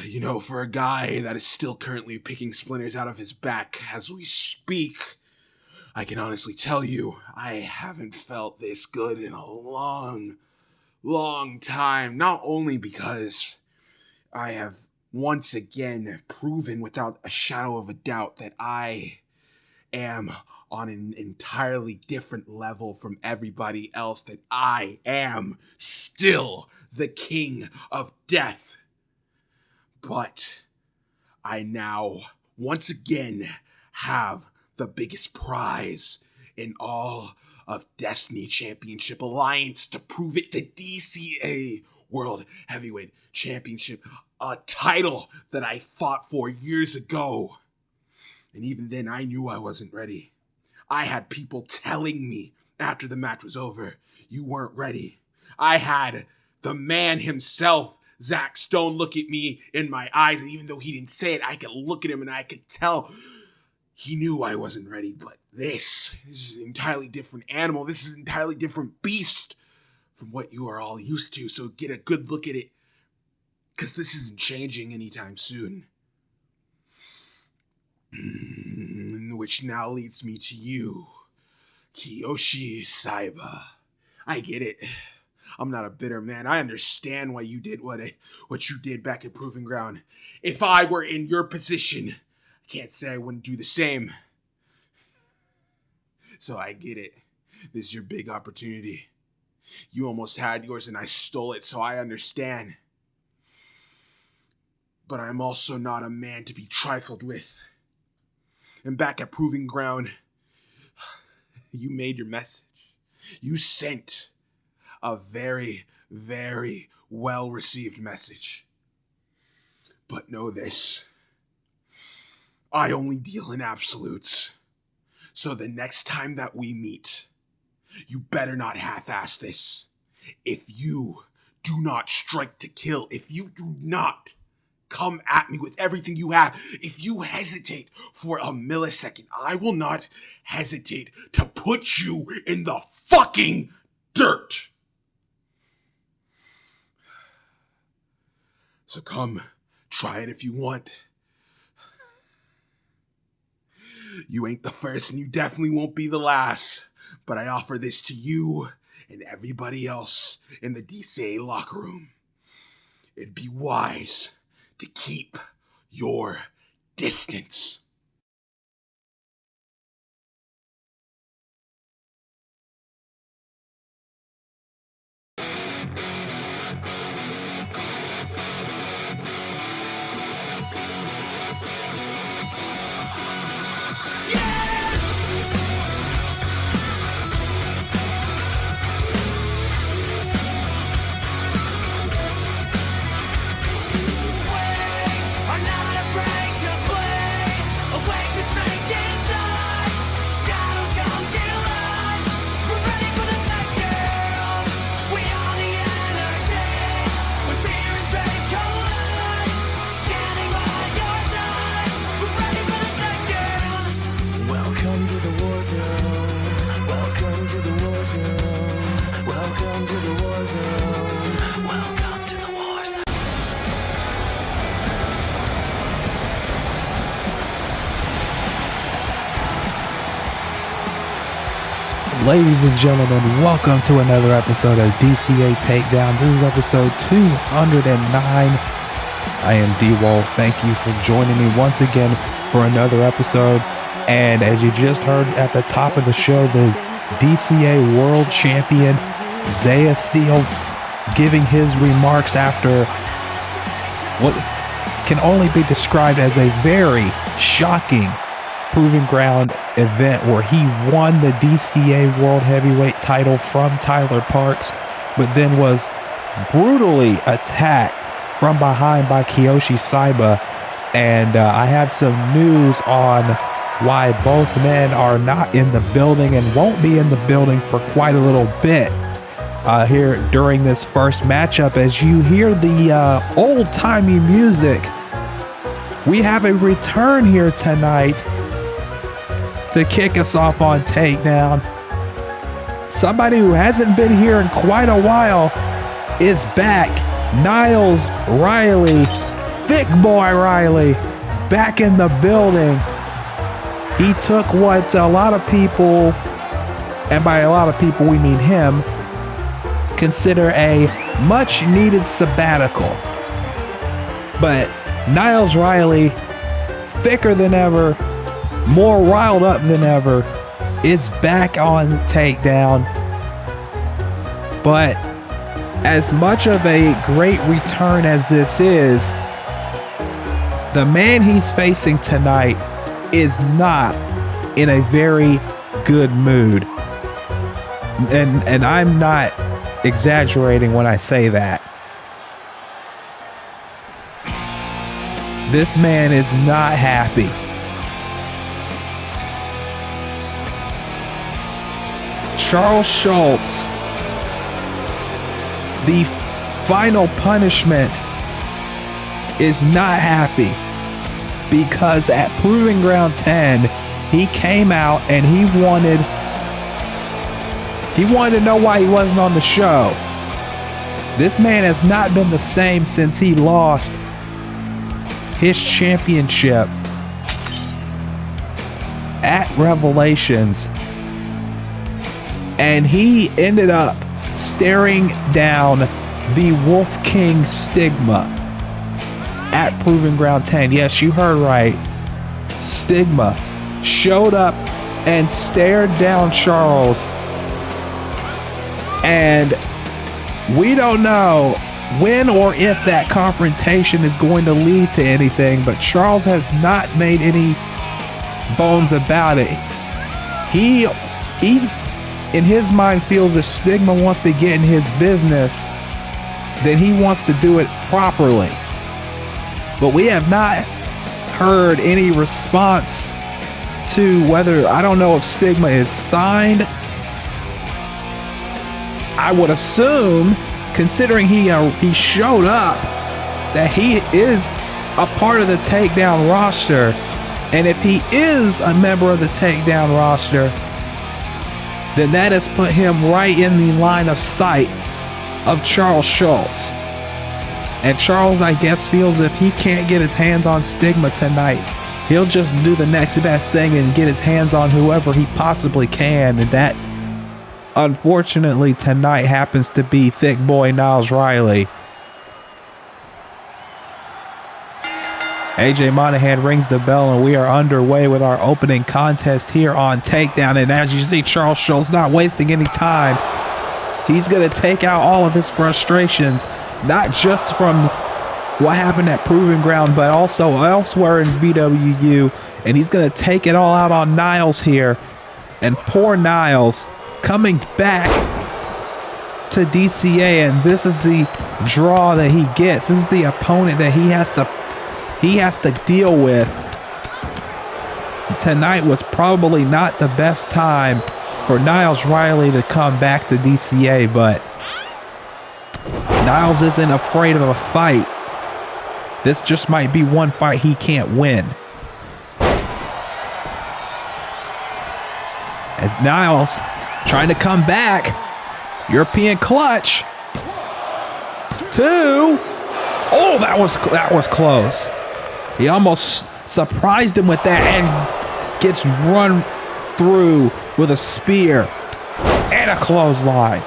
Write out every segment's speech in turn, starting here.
You know, for a guy that is still currently picking splinters out of his back as we speak, I can honestly tell you, I haven't felt this good in a long time. Not only because I have once again proven without a shadow of a doubt that I am on an entirely different level from everybody else, that I am still the king of death. But I now, once again, have the biggest prize in all of Destiny Championship Alliance to prove it, the DCA World Heavyweight Championship, a title that I fought for years ago. And even then, I knew I wasn't ready. I had people telling me after the match was over, you weren't ready. I had the man himself, Zach Stone, look at me in my eyes, and even though he didn't say it, I could look at him and I could tell he knew I wasn't ready. But this is an entirely different animal. This is an entirely different beast from what you are all used to. So get a good look at it, because this isn't changing anytime soon. Which now leads me to you, Kiyoshi Saiba. I get it. I'm not a bitter man. I understand why you did what you did back at Proving Ground. If I were in your position, I can't say I wouldn't do the same. So I get it. This is your big opportunity. You almost had yours and I stole it, so I understand. But I'm also not a man to be trifled with. And back at Proving Ground, you made your message. You sent a very, very well-received message. But know this. I only deal in absolutes. So the next time that we meet, you better not half-ass this. If you do not strike to kill, if you do not come at me with everything you have, if you hesitate for a millisecond, I will not hesitate to put you in the fucking dirt. So come, try it if you want. You ain't the first and you definitely won't be the last, but I offer this to you and everybody else in the DCA locker room. It'd be wise to keep your distance. Ladies and gentlemen, welcome to another episode of DCA Takedown. This is episode 209. I am D-Wolf. Thank you for joining me once again for another episode. And as you just heard at the top of the show, the DCA World Champion, Zaiah Steele, giving his remarks after what can only be described as a very shocking Proving Ground event where he won the DCA World Heavyweight title from Tyler Parks, but then was brutally attacked from behind by Kiyoshi Saiba. And I have some news on why both men are not in the building and won't be in the building for quite a little bit here during this first matchup. As you hear the old-timey music, we have a return here tonight to kick us off on Takedown. Somebody who hasn't been here in quite a while is back. Niles Riley, Thick Boy Riley, back in the building. He took what a lot of people, and by a lot of people we mean him, consider a much needed sabbatical. But Niles Riley, thicker than ever, more riled up than ever, is back on Takedown. But as much of a great return as this is, the man he's facing tonight is not in a very good mood. And I'm not exaggerating when I say that. This man is not happy. Charles Schultz, the final punishment, is not happy because at Proving Ground 10, he came out and he wanted to know why he wasn't on the show. This man has not been the same since he lost his championship at Revelations. And he ended up staring down the Wolf King Stigma at Proving Ground 10. Yes, you heard right. Stigma showed up and stared down Charles. And we don't know when or if that confrontation is going to lead to anything, but Charles has not made any bones about it. He's in his mind feels if Stigma wants to get in his business, then he wants to do it properly. But we have not heard any response to whether, I don't know if Stigma is signed. I would assume, considering he showed up, that he is a part of the Takedown roster. And if he is a member of the Takedown roster, then that has put him right in the line of sight of Charles Schultz. And Charles, I guess, feels if he can't get his hands on Stigma tonight, he'll just do the next best thing and get his hands on whoever he possibly can. And that, unfortunately, tonight happens to be Thick Boy Niles Riley. AJ Monahan rings the bell and we are underway with our opening contest here on Takedown. And as you see, Charles Schultz not wasting any time. He's going to take out all of his frustrations, not just from what happened at Proving Ground, but also elsewhere in VWU. And he's going to take it all out on Niles here. And poor Niles coming back to DCA, and this is the draw that he gets. This is the opponent that he has to deal with. Tonight was probably not the best time for Niles Riley to come back to DCA, but Niles isn't afraid of a fight. This just might be one fight he can't win. As Niles trying to come back. European clutch. 2. Oh, that was close. He almost surprised him with that and gets run through with a spear and a clothesline.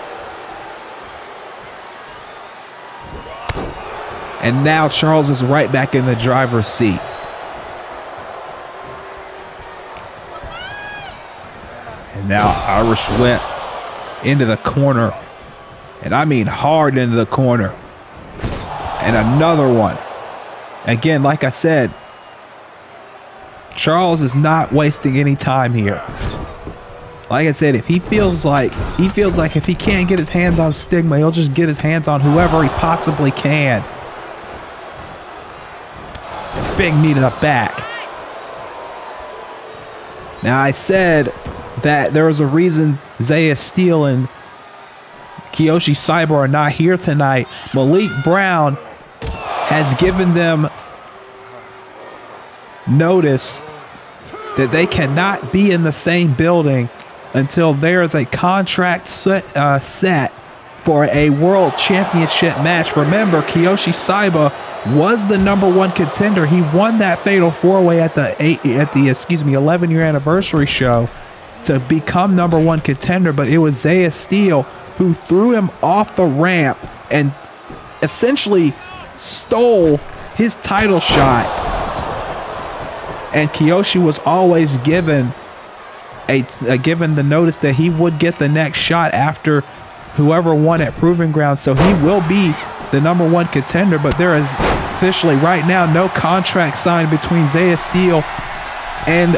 And now Charles is right back in the driver's seat. And now Irish whip into the corner. And I mean hard into the corner. And another one. Again, like I said, Charles is not wasting any time here. Like I said, if he feels like if he can't get his hands on Stigma, he'll just get his hands on whoever he possibly can. Big knee to the back. Now, I said that there was a reason Zaiah Steele and Kiyoshi Saiba are not here tonight. Malik Brown has given them notice that they cannot be in the same building until there is a contract set for a world championship match. Remember, Kiyoshi Saiba was the #1 contender. He won that fatal 4-way at the 11-year anniversary show to become #1 contender, but it was Zaiah Steele who threw him off the ramp and essentially stole his title shot. And Kiyoshi was always given given the notice that he would get the next shot after whoever won at Proving Ground. So he will be the #1 contender, but there is officially right now no contract signed between Zaiah Steele and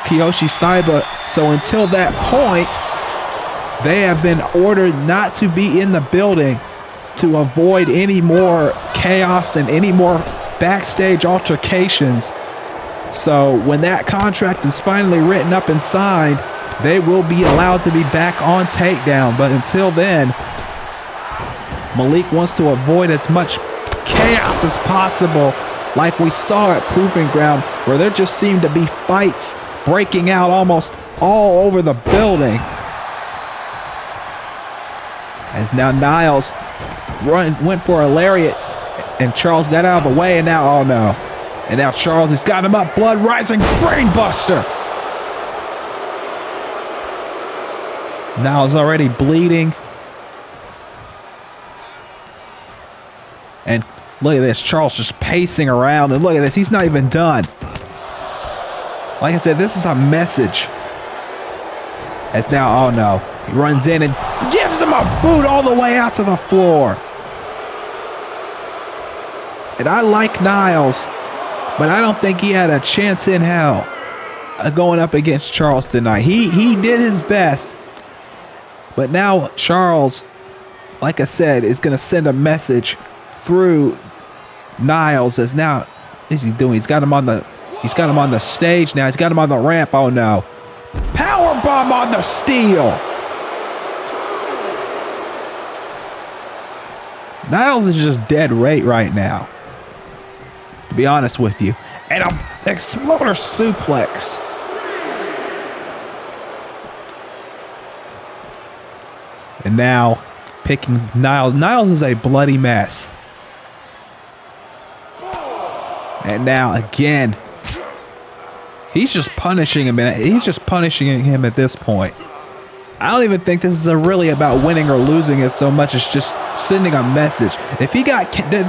Kiyoshi Saiba. So until that point, they have been ordered not to be in the building to avoid any more chaos and any more backstage altercations. So when that contract is finally written up and signed, they will be allowed to be back on Takedown. But until then, Malik wants to avoid as much chaos as possible, like we saw at Proving Ground, where there just seemed to be fights breaking out almost all over the building. As now Niles went for a lariat, and Charles got out of the way, and now, oh no. And now Charles has got him up, blood rising, brainbuster. Niles already bleeding. And look at this, Charles just pacing around, and look at this, he's not even done. Like I said, this is a message. As now, oh no, he runs in and gives him a boot all the way out to the floor. And I like Niles, but I don't think he had a chance in hell going up against Charles tonight. He did his best, but now Charles, like I said, is going to send a message through Niles. As now, what is he doing? He's got him on the stage now. He's got him on the ramp. Oh no! Power bomb on the steel. Niles is just dead right now, to be honest with you. And an exploder suplex. And now picking Niles. Niles is a bloody mess. And now again, he's just punishing him. He's just punishing him at this point. I don't even think this is really about winning or losing it so much as just sending a message. If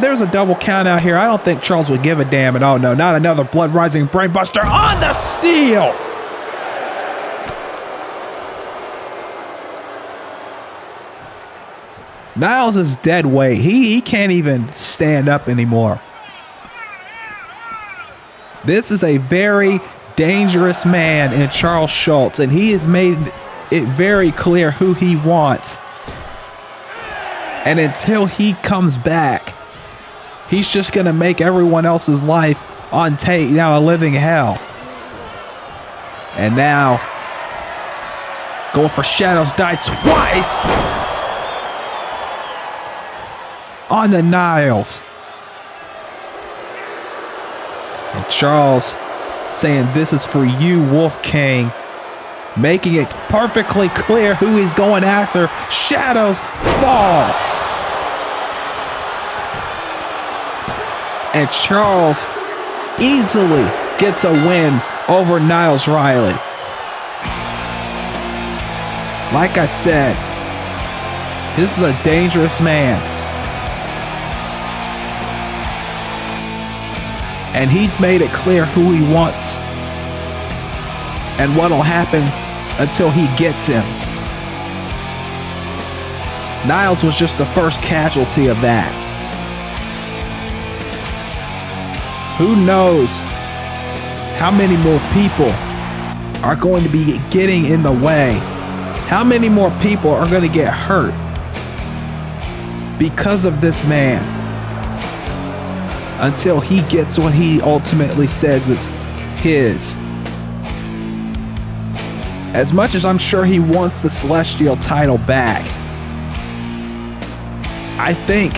there's a double count out here, I don't think Charles would give a damn. And oh no, not another blood rising brainbuster on the steel. Niles is dead weight. He can't even stand up anymore. This is a very dangerous man in Charles Schultz, and he has made it very clear who he wants. And until he comes back, he's just going to make everyone else's life on Takedown a living hell. And now, going for Shadows Die twice on the Niles. And Charles saying, "This is for you, Wolf King." Making it perfectly clear who he's going after. Shadows fall. And Charles easily gets a win over Niles Riley. Like I said, this is a dangerous man. And he's made it clear who he wants and what'll happen until he gets him. Niles was just the first casualty of that. Who knows How many more people are going to be getting in the way? How many more people are going to get hurt because of this man until he gets what he ultimately says is his? As much as I'm sure he wants the Celestial title back, I think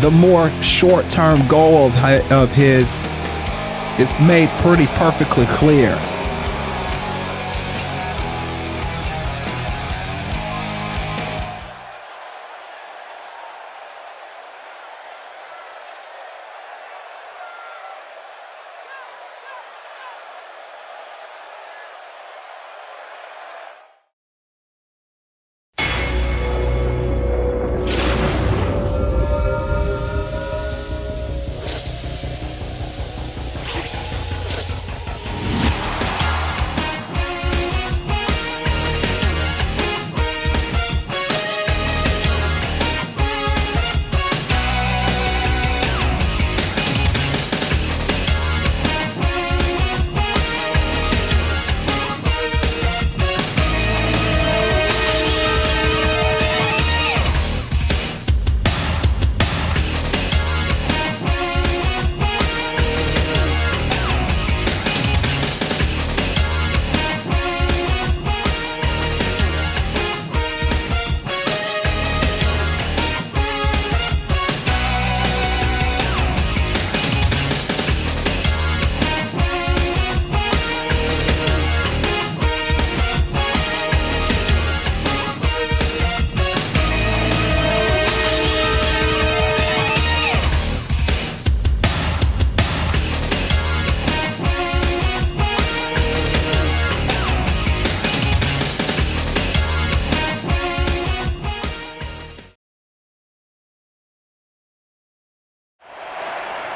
the more short-term goal of his is made pretty perfectly clear.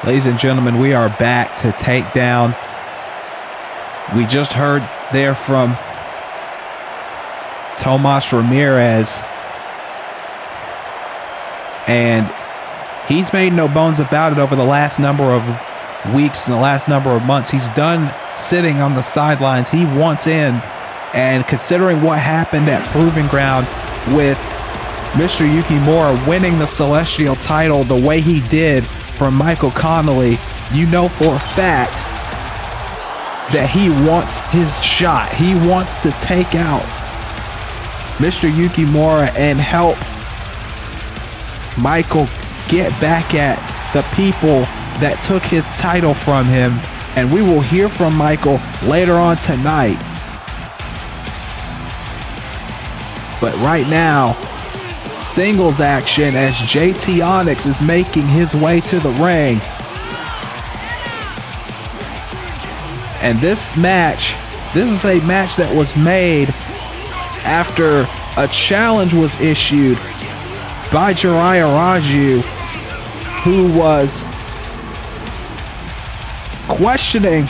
Ladies and gentlemen, we are back to Takedown. We just heard there from Tomas Ramirez, and he's made no bones about it over the last number of weeks and the last number of months. He's done sitting on the sidelines. He wants in, and considering what happened at Proving Ground with Mr. Yukimura winning the Celestial title the way he did from Michael Connolly, you know for a fact that he wants his shot. He wants to take out Mr. Yukimura and help Michael get back at the people that took his title from him. And we will hear from Michael later on tonight. But right now, singles action as JT Onyx is making his way to the ring. And this match, this is a match that was made after a challenge was issued by Zaiah Raju, who was questioning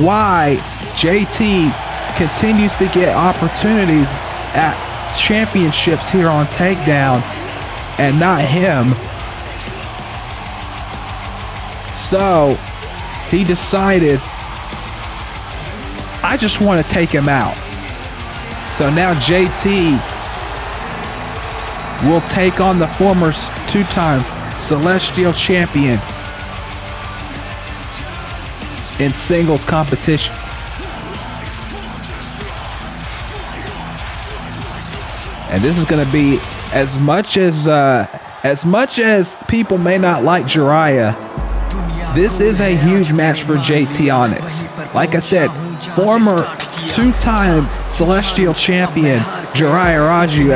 why JT continues to get opportunities at championships here on Takedown and not him. So he decided, I just want to take him out. So now JT will take on the former two-time Celestial champion in singles competition. And this is going to be, as much as people may not like Zaiah, this is a huge match for JT Onyx. Like I said, former two-time Celestial champion Zaiah Raju,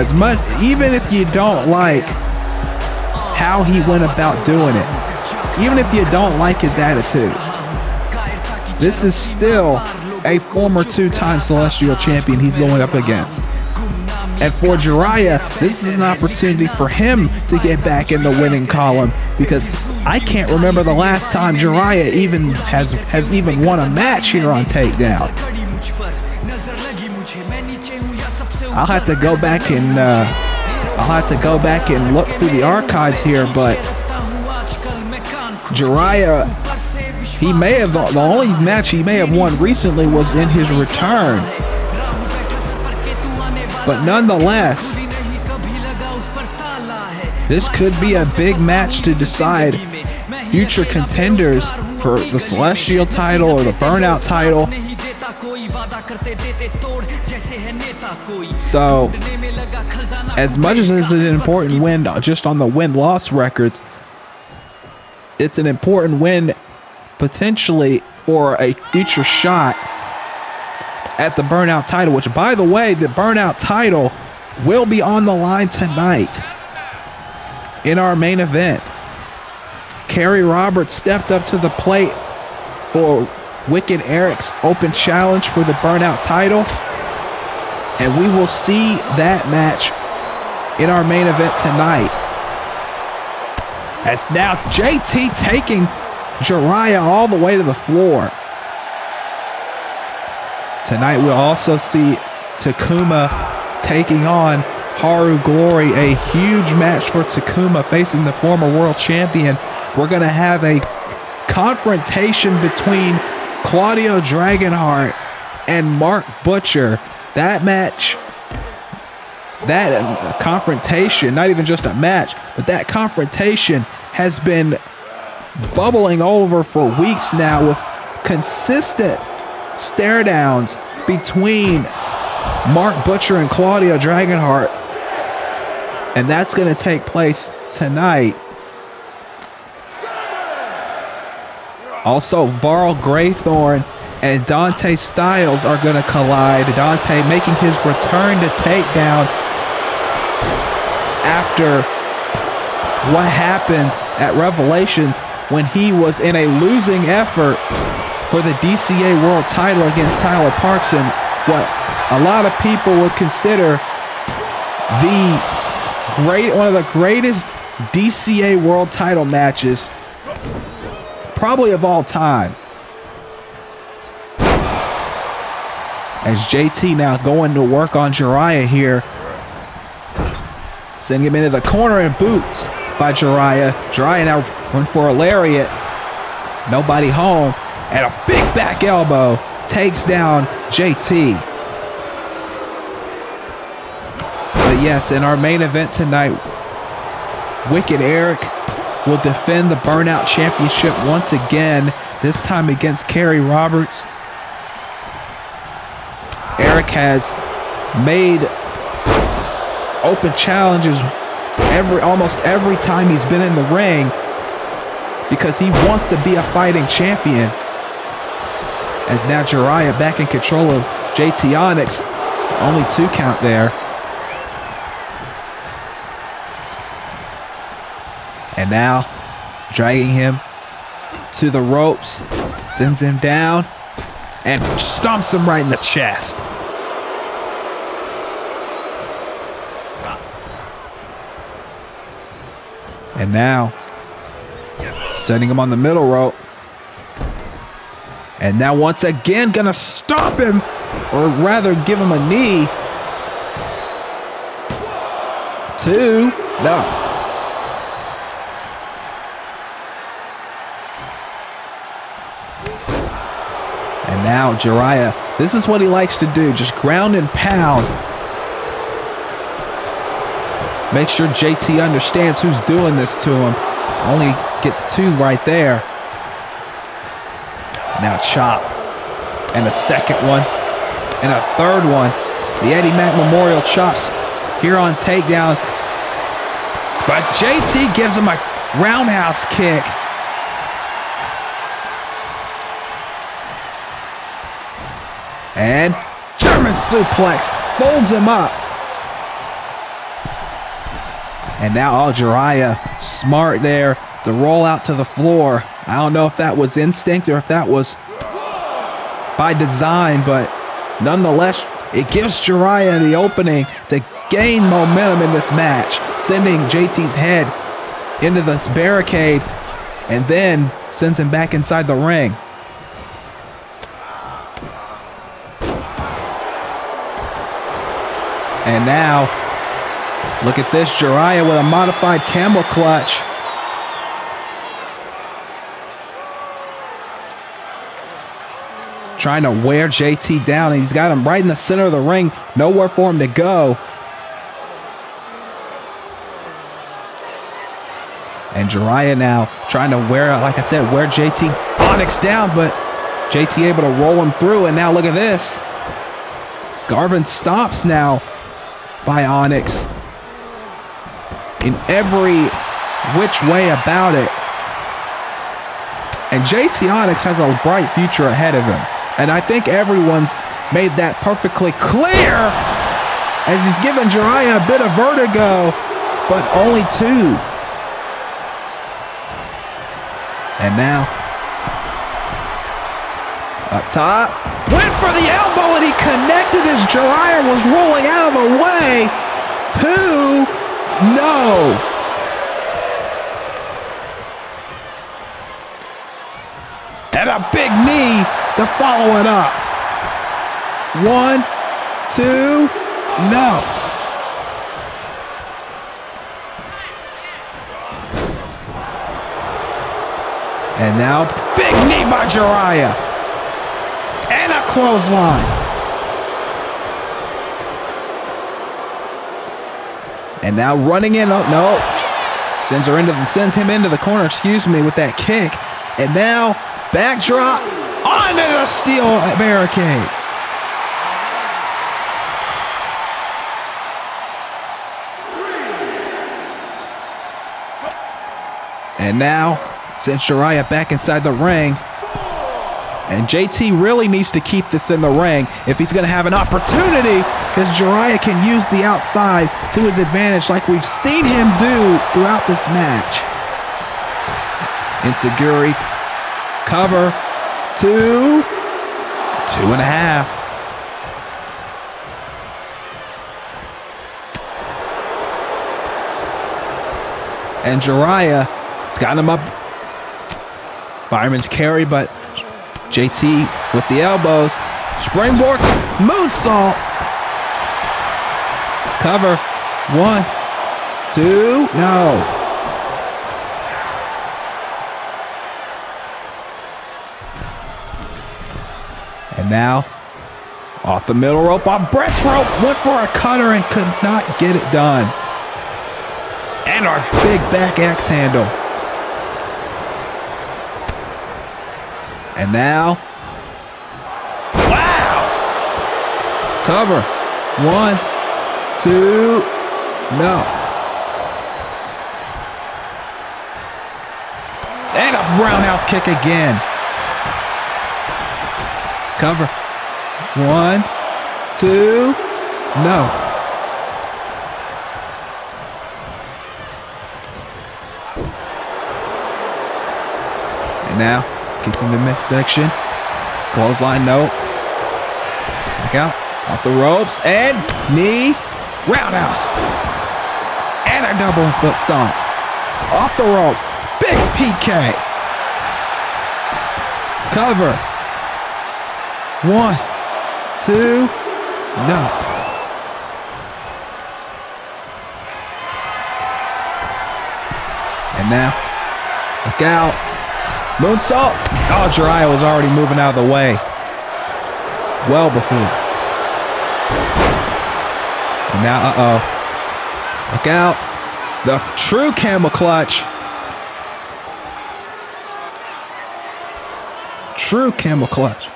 even if you don't like how he went about doing it, even if you don't like his attitude, this is still a former two-time Celestial champion he's going up against. And for Zaiah, this is an opportunity for him to get back in the winning column, because I can't remember the last time Zaiah even has even won a match here on Takedown. I'll have to go back and look through the archives here, but Zaiah, he may have, the only match he may have won recently was in his return. But nonetheless, this could be a big match to decide future contenders for the Celestial title or the Burnout title. So, as much as it's an important win just on the win-loss records, it's an important win potentially for a future shot at the Burnout title, which, by the way, the Burnout title will be on the line tonight in our main event. Kerry Roberts stepped up to the plate for Wicked Erek's open challenge for the Burnout title, and we will see that match in our main event tonight. As now JT taking Zaiah all the way to the floor. Tonight we'll also see Takuma taking on Haru Glory, a huge match for Takuma facing the former world champion. We're going to have a confrontation between Claudio Dragonheart and Mark Butcher. That match, that confrontation, not even just a match, but that confrontation has been bubbling over for weeks now with consistent stare downs between Mark Butcher and Claudio Dragonheart. And that's going to take place tonight. Also, Varl Graythorn and Dante Styles are going to collide. Dante making his return to Takedown after what happened at Revelations when he was in a losing effort for the DCA World title against Tyler Parks in what a lot of people would consider one of the greatest DCA World title matches probably of all time. As JT now going to work on Zaiah here. Sending him into the corner and boots by Zaiah. Zaiah now went for a lariat. Nobody home. And a big back elbow takes down JT. But yes, in our main event tonight, Wicked Erek will defend the Burnout Championship once again, this time against Kerry Roberts. Erek has made open challenges almost every time he's been in the ring because he wants to be a fighting champion. As now Zaiah back in control of JT Onyx. Only 2 count there. And now dragging him to the ropes. Sends him down and stomps him right in the chest. And now setting him on the middle rope. And now once again gonna stomp him, or rather give him a knee. 2, no. And now Zaiah, this is what he likes to do, just ground and pound. Make sure JT understands who's doing this to him. Only gets 2 right there. Now chop. And a second one. And a third one. The Eddie Mack Memorial chops here on Takedown. But JT gives him a roundhouse kick. And German suplex. Folds him up. And now Zaiah smart there to roll out to the floor. I don't know if that was instinct or if that was by design, but nonetheless, it gives Zaiah the opening to gain momentum in this match, sending JT's head into this barricade and then sends him back inside the ring. And now, look at this, Zaiah with a modified camel clutch. trying to wear JT down, and he's got him right in the center of the ring. Nowhere for him to go. And Zaiah now trying to wear, like I said, wear JT Onyx down, but JT able to roll him through. And now look at this. Garvin stops now by Onyx in every which way about it. And JT Onyx has a bright future ahead of him. And I think everyone's made that perfectly clear as he's given Zaiah a bit of vertigo, but only 2. And now, up top, went for the elbow and he connected as Zaiah was rolling out of the way. 2, no. And a big knee to follow it up. 1, 2, no. And now, big knee by Zaiah. And a clothesline. And now running in, oh no. Sends him into the corner, with that kick. And now, backdrop onto the steel barricade. And now, sends Zaiah back inside the ring. And JT really needs to keep this in the ring if he's going to have an opportunity, because Zaiah can use the outside to his advantage like we've seen him do throughout this match. Insecurity. Cover. 2. 2.5. And Zaiah's got him up. Fireman's carry, but JT with the elbows. Springboard moonsault. Cover. 1, 2, no. And now, off the middle rope, off Brett's rope, went for a cutter and could not get it done. And our big back axe handle. And now, wow! Cover. 1, 2, no. And a roundhouse kick again. Cover. 1, 2, no. And now, get in the midsection. Clothesline, no. Back out. Off the ropes. And knee. Roundhouse. And a double foot stomp. Off the ropes. Big PK. Cover. 1, 2, no. And now, look out. Moonsault. Oh, Zaiah was already moving out of the way. Well before. And now, uh-oh. Look out. The true camel clutch. True camel clutch.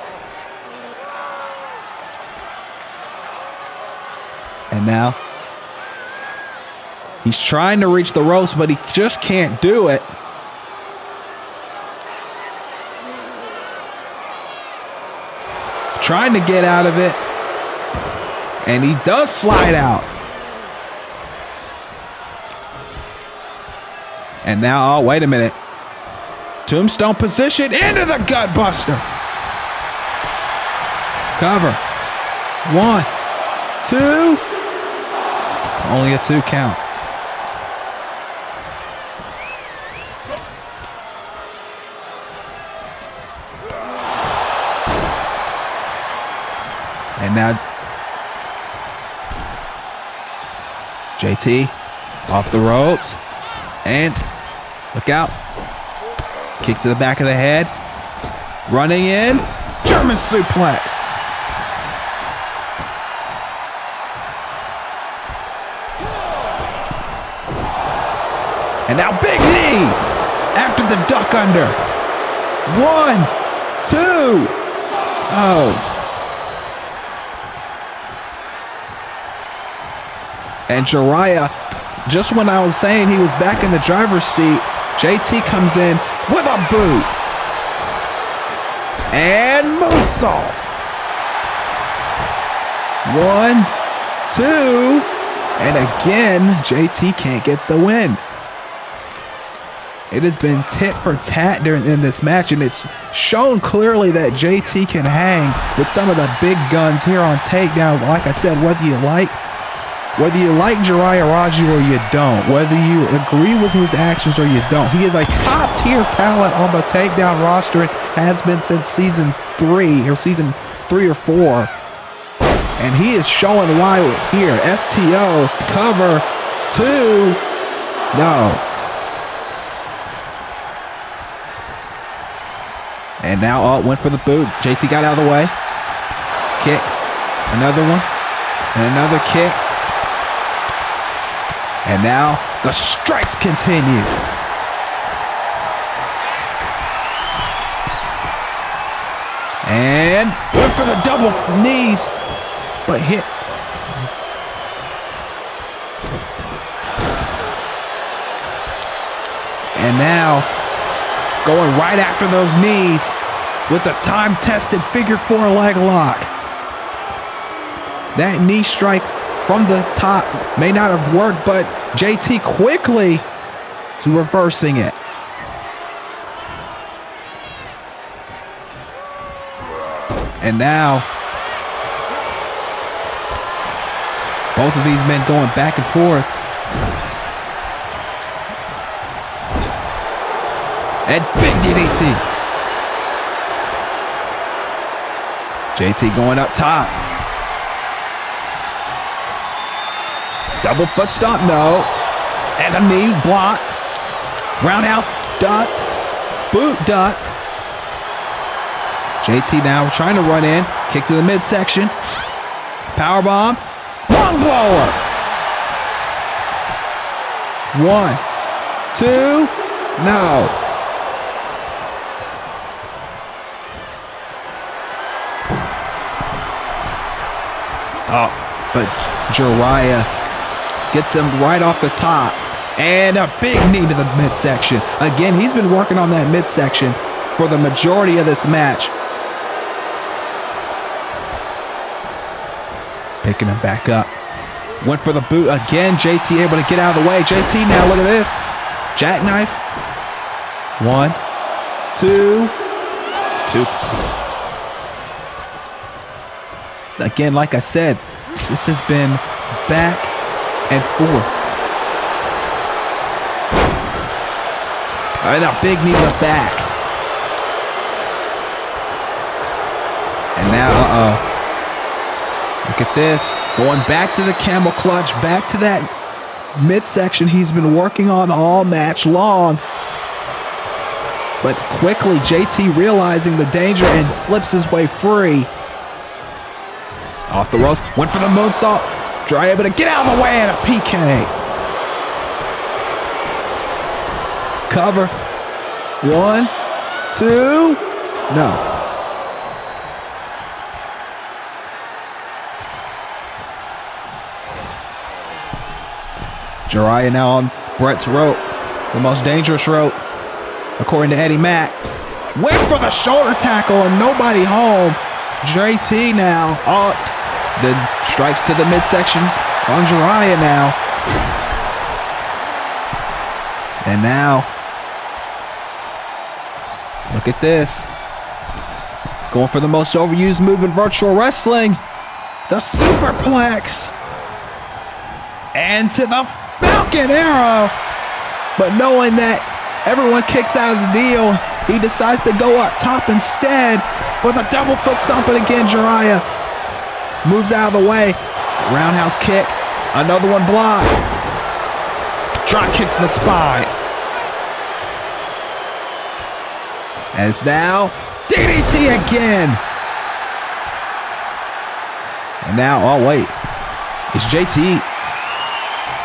And now, he's trying to reach the ropes, but he just can't do it. Trying to get out of it. And he does slide out. And now, oh, wait a minute. Tombstone position into the gut buster. Cover. 1, 2. Only a 2 count. And now JT off the ropes. And look out. Kick to the back of the head. Running in. German suplex. And now big knee after the duck under. 1, 2. Oh. And Zaiah, just when I was saying he was back in the driver's seat, JT comes in with a boot. And moonsault. 1, 2. And again, JT can't get the win. It has been tit for tat in this match, and it's shown clearly that JT can hang with some of the big guns here on Takedown. Like I said, whether you like Zaiah Raji or you don't, whether you agree with his actions or you don't, he is a top-tier talent on the Takedown roster and has been since season 3 or 4. And he is showing why here. STO, cover, 2, no. And now, went for the boot. JT got out of the way. Kick, another one, and another kick. And now the strikes continue. And went for the double knees, but hit. And now going right after those knees with the time-tested figure 4 leg lock. That knee strike from the top may not have worked, but JT quickly is reversing it. And now, both of these men going back and forth. And big DDT. JT going up top. Double foot stomp, no. And a knee blocked. Roundhouse ducked. Boot ducked. JT now trying to run in. Kick to the midsection. Powerbomb. Long blower. 1, 2. No. Oh, but Zaiah gets him right off the top. And a big knee to the midsection. Again, he's been working on that midsection for the majority of this match. Picking him back up. Went for the boot again. JT able to get out of the way. JT now, look at this. Jackknife. 1, 2, 2. Again, like I said, this has been back and forth. And a big knee to the back. And now, look at this. Going back to the camel clutch, back to that midsection he's been working on all match long. But quickly, JT realizing the danger and slips his way free. Off the ropes, went for the moonsault. Zaiah able to get out of the way and a PK. Cover. 1, 2. No. Zaiah now on Brett's rope. The most dangerous rope, according to Eddie Mack. Went for the shoulder tackle and nobody home. JT now. The strikes to the midsection on Zaiah now. And now, look at this. Going for the most overused move in virtual wrestling. The superplex. And to the Falcon Arrow. But knowing that everyone kicks out of the deal, he decides to go up top instead with a double foot stomp. And again, Zaiah moves out of the way. Roundhouse kick. Another one blocked. Drop kicks to the spine. As now, DDT again. And now, oh wait, it's JT.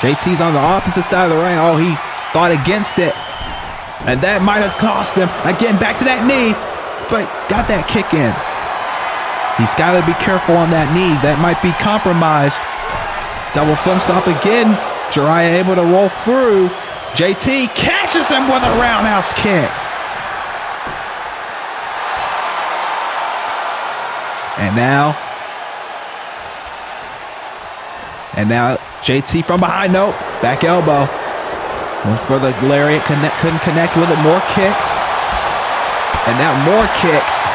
JT's on the opposite side of the ring. Oh, he thought against it. And that might have cost him. Again, back to that knee, but got that kick in. He's got to be careful on that knee. That might be compromised. Double foot stop again. Zaiah able to roll through. JT catches him with a roundhouse kick. And now JT from behind. Nope. Back elbow. Went for the lariat. Couldn't connect with it. More kicks. And now more kicks.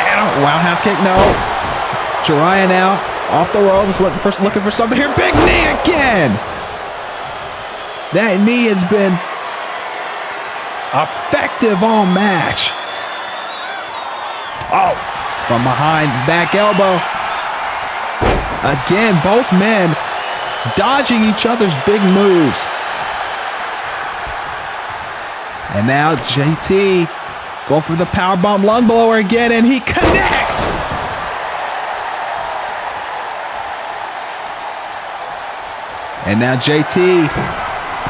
And a roundhouse kick. No. Zaiah now off the ropes. Looking for something here. Big knee again. That knee has been effective all match. Oh, from behind, back elbow. Again, both men dodging each other's big moves. And now JT going for the powerbomb lung blower again, and he connects. And now JT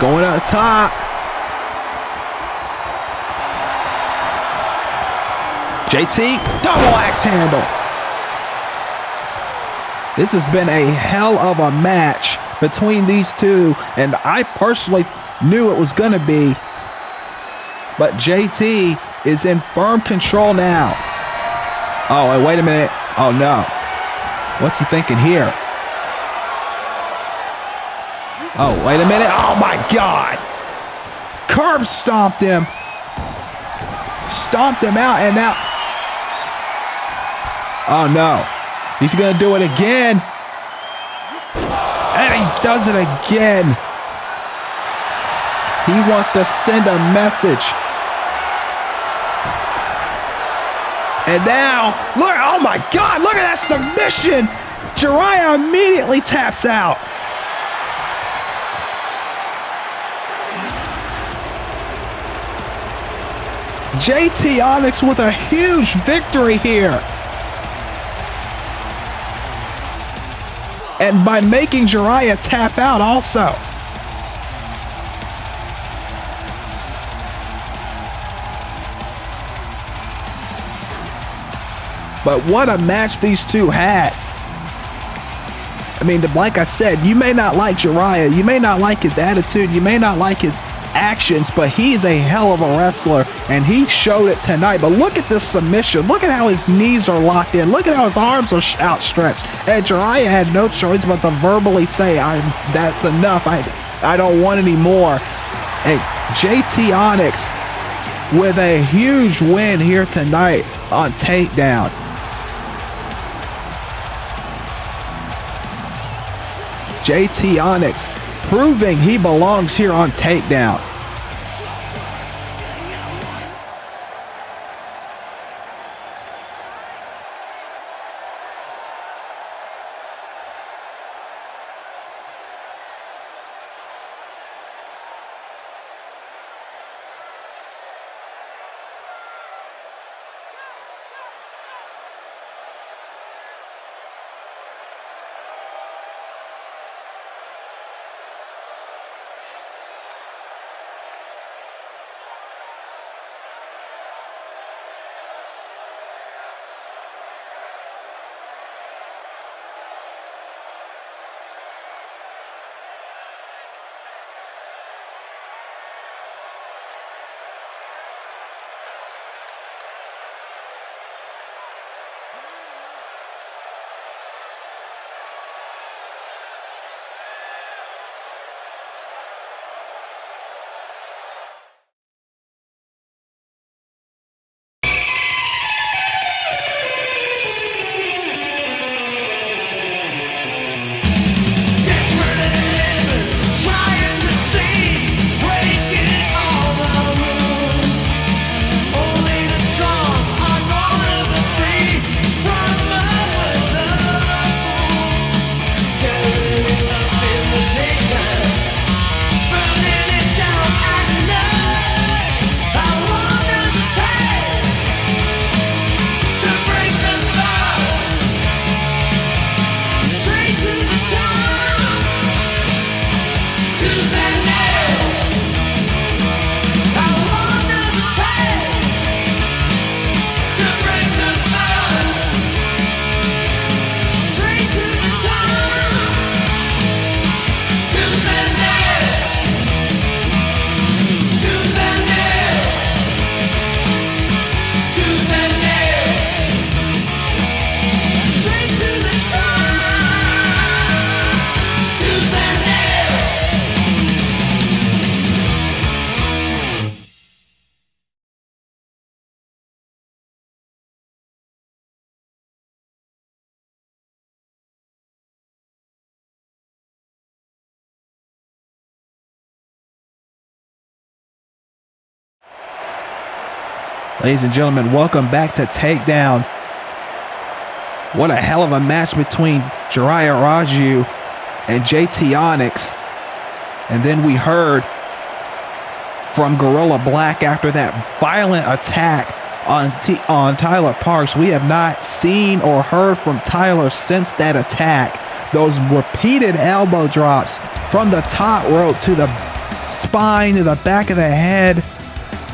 going up top. JT, double axe handle. This has been a hell of a match between these two, and I personally knew it was going to be. But JT is in firm control now. Oh, wait a minute. Oh, no. What's he thinking here? Oh, wait a minute. Oh, my God. Curb stomped him. Stomped him out, and now... Oh, no. He's going to do it again. And he does it again. He wants to send a message. And now, look, oh my God, look at that submission. Zaiah immediately taps out. JT Onyx with a huge victory here. And by making Zaiah tap out also. But what a match these two had. I mean, like I said, you may not like Zaiah, you may not like his attitude, you may not like his actions, but he's a hell of a wrestler, and he showed it tonight. But look at this submission. Look at how his knees are locked in. Look at how his arms are outstretched. And Zaiah had no choice but to verbally say, that's enough. I don't want any more. And JT Onyx with a huge win here tonight on Takedown. JT Onyx proving he belongs here on Takedown. Ladies and gentlemen, welcome back to Takedown. What a hell of a match between Zaiah Raju and JT Onyx. And then we heard from Gorilla Black after that violent attack on Tyler Parks. We have not seen or heard from Tyler since that attack. Those repeated elbow drops from the top rope to the spine, to the back of the head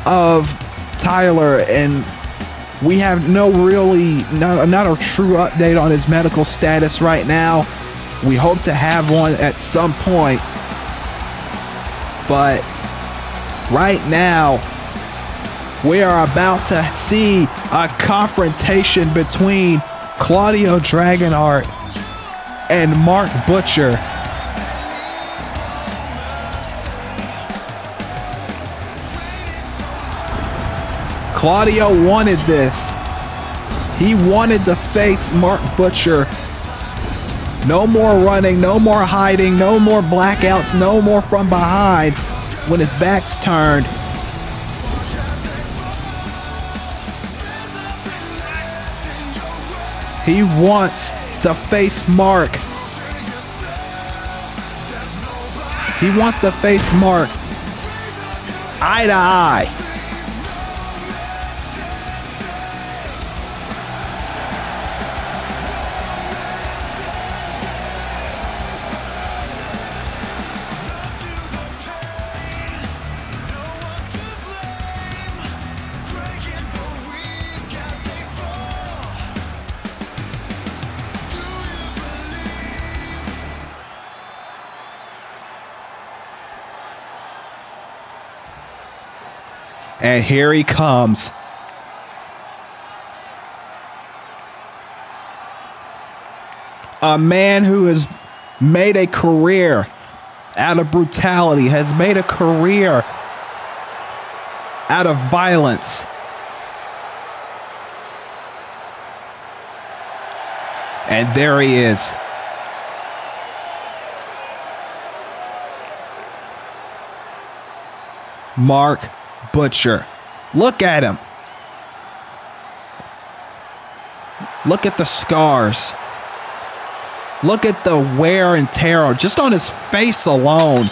of Tyler, and we have not a true update on his medical status right now. We hope to have one at some point, but right now we are about to see a confrontation between Claudio Dragonheart and Mark Butcher. Claudio wanted this. He wanted to face Mark Butcher. No more running, no more hiding, no more blackouts, no more from behind when his back's turned. He wants to face Mark. He wants to face Mark eye to eye. And here he comes. A man who has made a career out of brutality, has made a career out of violence. And there he is. Mark Butcher. Look at him. Look at the scars. Look at the wear and tear just on his face alone.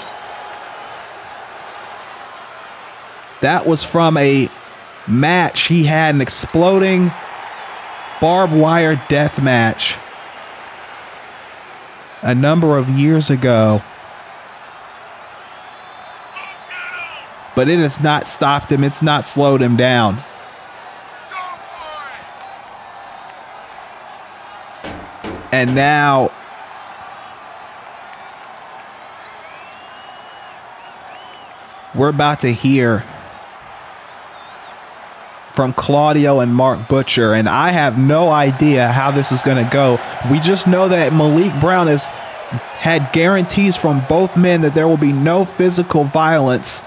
That was from a match he had, an exploding barbed wire death match a number of years ago. But it has not stopped him. It's not slowed him down. And now we're about to hear from Claudio and Mark Butcher, and I have no idea how this is going to go. We just know that Malik Brown has had guarantees from both men that there will be no physical violence.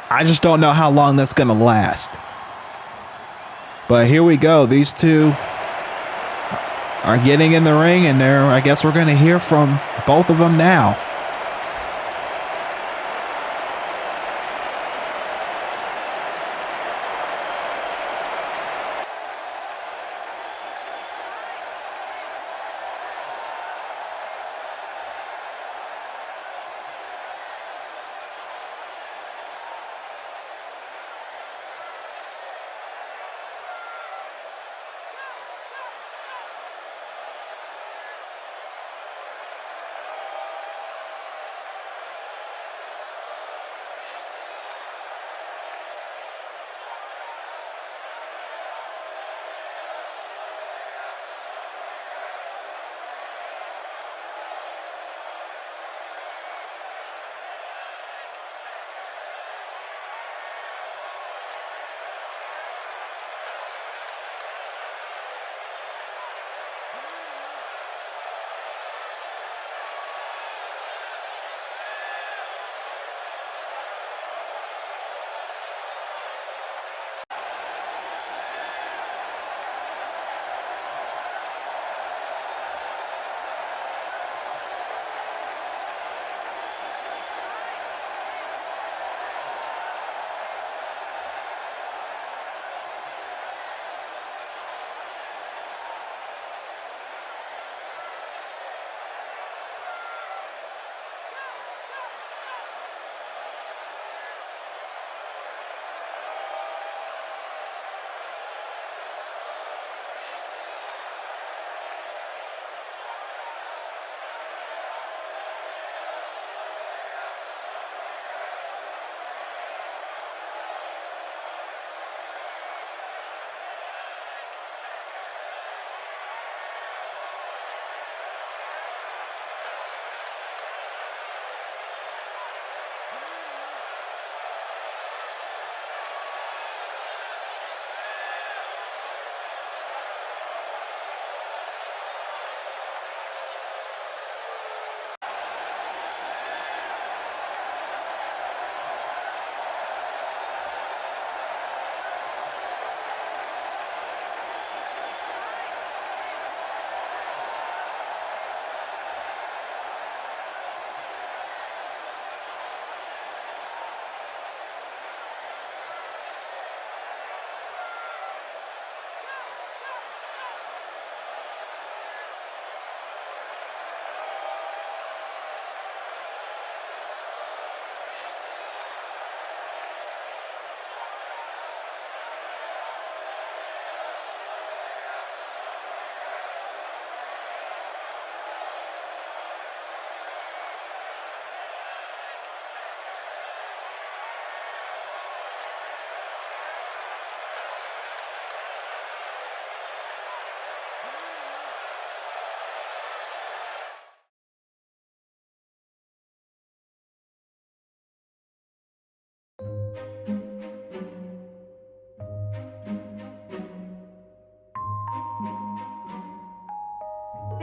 I just don't know how long that's going to last. But here we go. These two are getting in the ring, and I guess we're going to hear from both of them now.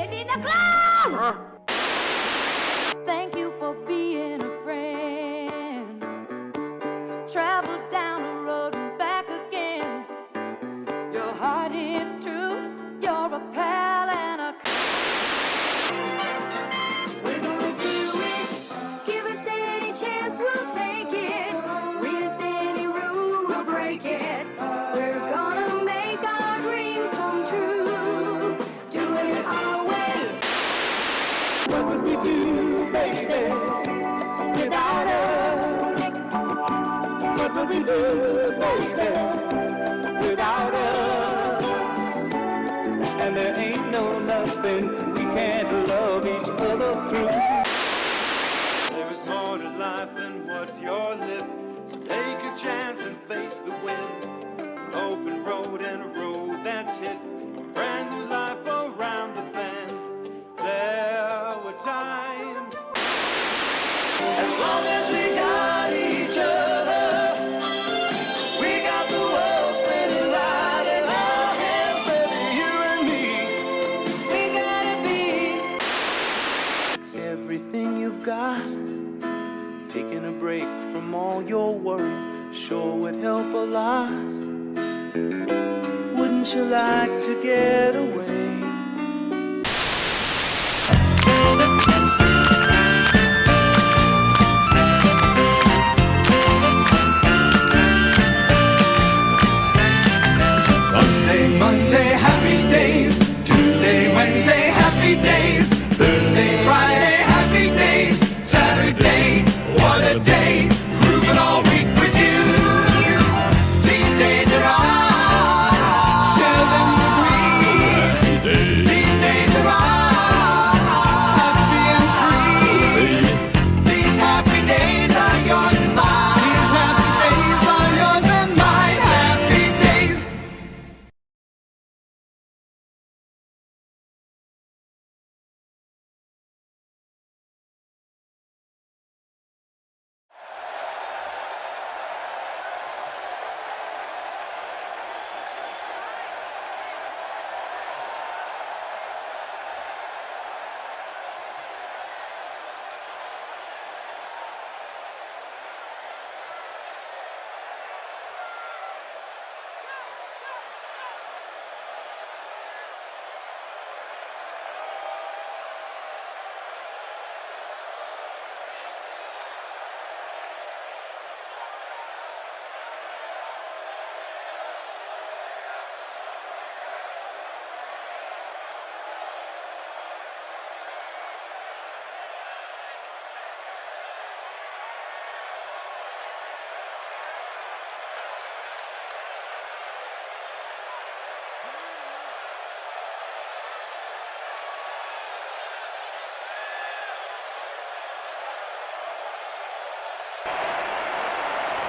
Eddie the Clown! Thank you for being a friend. Travel down the road and back again. Your heart is true. You're a pal and a... We're gonna do it. Give us any chance, we'll take it. With any rule, we'll break it. We're gonna make our dreams come true. Doing it our way. What would we do, baby, without us? What would we do, baby, without us? And there ain't no nothing we can't love each other through. There is more to life than what you're living. So take a chance and face the wind. An open road and a road that's hit. A brand new life around the bend. There were times. As long as we got each other, we got the world spinning right in our hands, baby, you and me. We gotta be. It's everything you've got. Taking a break from all your worries sure would help a lot. Wouldn't you like to get away? Sunday, Monday, happy days. Tuesday, Wednesday, happy days. Thursday, Friday, happy days. Saturday, what a day. Grooving all week with you. These days are ours. Share them with me. These days are ours. Happy and free. These happy days are yours and mine. These happy days are yours and mine. Happy days.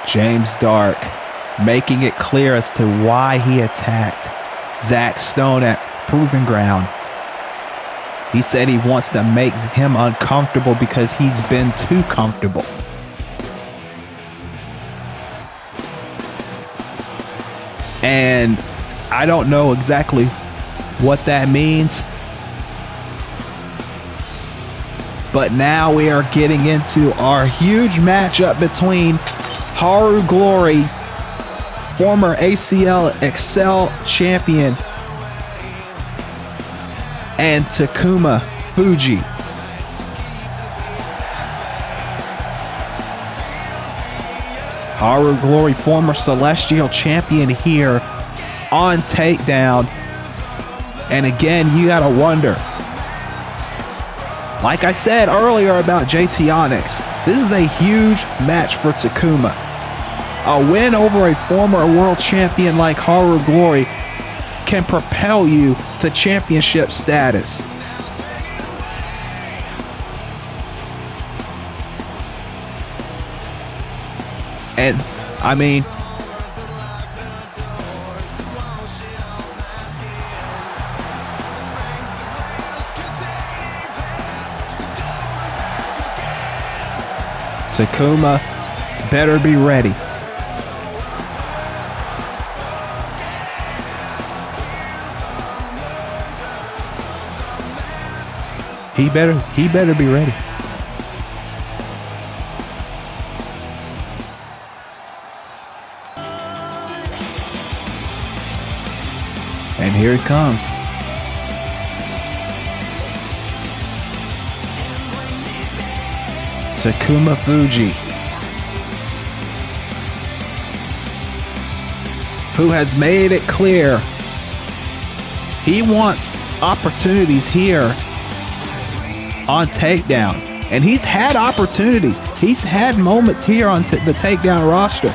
James Dark making it clear as to why he attacked Zach Stone at Proving Ground. He said he wants to make him uncomfortable because he's been too comfortable. And I don't know exactly what that means, but now we are getting into our huge matchup between Haru Glory, former ACL Excel champion, and Takuma Fuji. Haru Glory, former Celestial champion here on Takedown. And again, you gotta wonder, like I said earlier about JT Onyx, this is a huge match for Takuma. A win over a former world champion like Haru Glory can propel you to championship status. And I mean, Takuma better be ready. he better be ready. And here it comes. Takuma Fuji, who has made it clear he wants opportunities here on Takedown. And he's had opportunities. He's had moments here on the Takedown roster.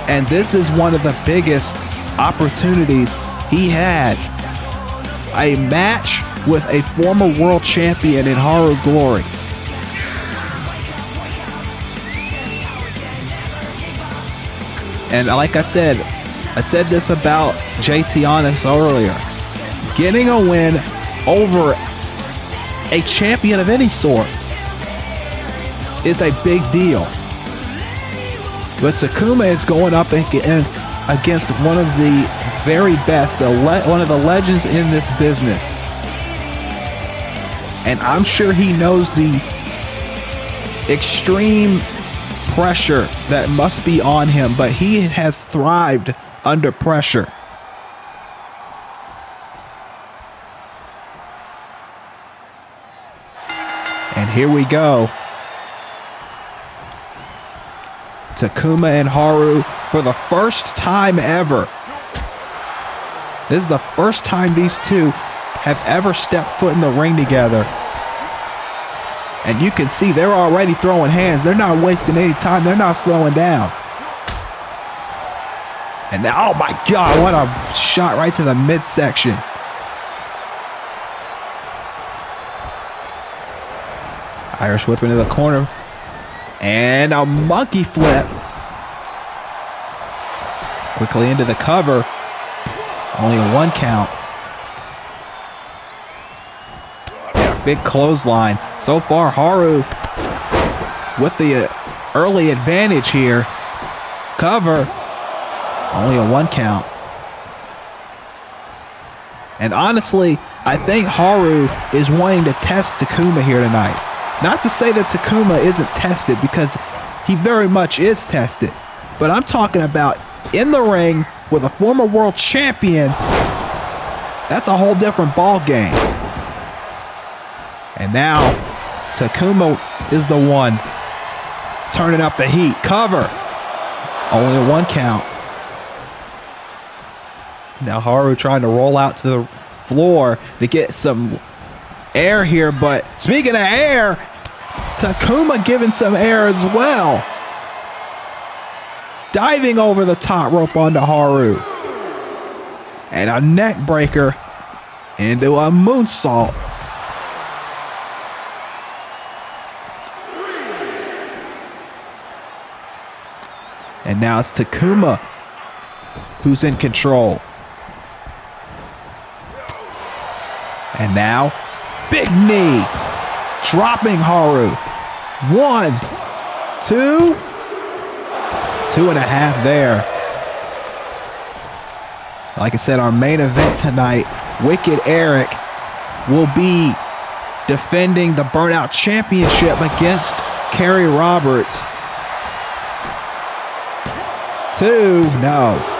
And this is one of the biggest opportunities he has. A match with a former world champion in Haru Glory. And like I said this about JT Honest earlier. Getting a win over a champion of any sort is a big deal. But Takuma is going up against one of the very best, one of the legends in this business. And I'm sure he knows the extreme pressure that must be on him, but he has thrived under pressure. And here we go. Takuma and Haru for the first time ever. This is the first time these two have ever stepped foot in the ring together. And you can see they're already throwing hands. They're not wasting any time. They're not slowing down. And now, oh my God, what a shot right to the midsection. Irish whip into the corner. And a monkey flip. Quickly into the cover. Only a 1 count. Yeah, big clothesline. So far, Haru with the early advantage here. Cover. Only a 1 count. And honestly, I think Haru is wanting to test Takuma here tonight. Not to say that Takuma isn't tested, because he very much is tested. But I'm talking about in the ring with a former world champion. That's a whole different ball game. And now Takuma is the one turning up the heat. Cover. Only a 1 count. Now Haru trying to roll out to the floor to get some air here, but speaking of air, Takuma giving some air as well. Diving over the top rope onto Haru. And a neck breaker into a moonsault. And now it's Takuma who's in control. And now, big knee, dropping Haru. 1, 2, 2.5 there. Like I said, our main event tonight, Wicked Erek will be defending the Burnout Championship against Kerry Roberts. 2, no.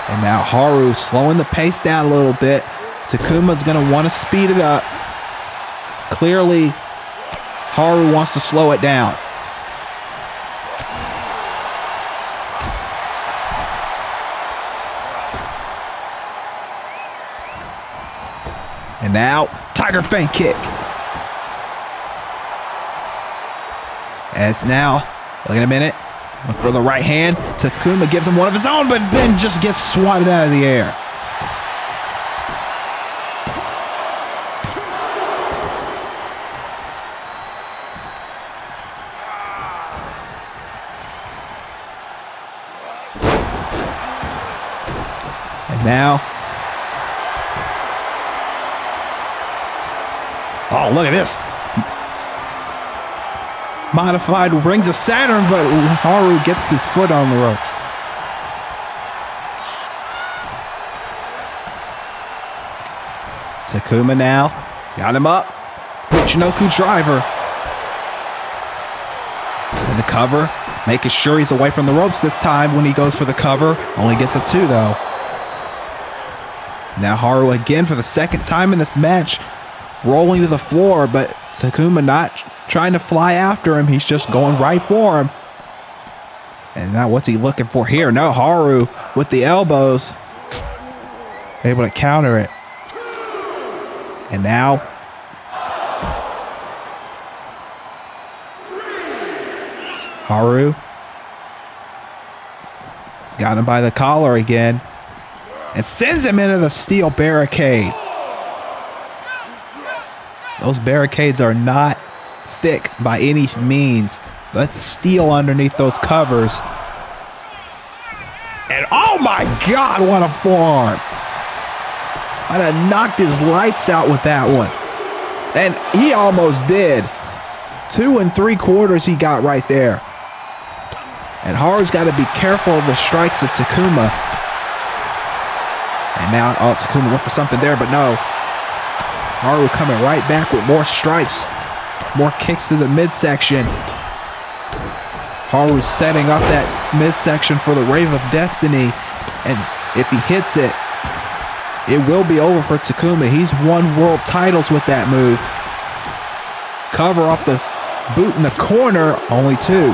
And now Haru slowing the pace down a little bit. Takuma's going to want to speed it up. Clearly, Haru wants to slow it down. And now, Tiger Feint kick. As now, look at a minute. Look for the right hand. Takuma gives him one of his own, but then just gets swatted out of the air. And now, Oh, look at this. Modified Rings of Saturn, but Haru gets his foot on the ropes. Takuma now. Got him up. Michinoku driver. And the cover. Making sure he's away from the ropes this time when he goes for the cover. Only gets a 2, though. Now Haru again for the second time in this match. Rolling to the floor, but Takuma not trying to fly after him. He's just going right for him. And now what's he looking for here? No, Haru with the elbows. Able to counter it. And now Haru. He's got him by the collar again. And sends him into the steel barricade. Those barricades are not thick by any means. That's steel underneath those covers. And oh my God, what a forearm. I'd have knocked his lights out with that one. And he almost did. 2 3/4 he got right there. And Haru's got to be careful of the strikes of Takuma. And now, oh, Takuma went for something there, but no. Haru coming right back with more strikes. More kicks to the midsection. Haru setting up that midsection for the Rave of Destiny. And if he hits it, it will be over for Takuma. He's won world titles with that move. Cover off the boot in the corner, only 2.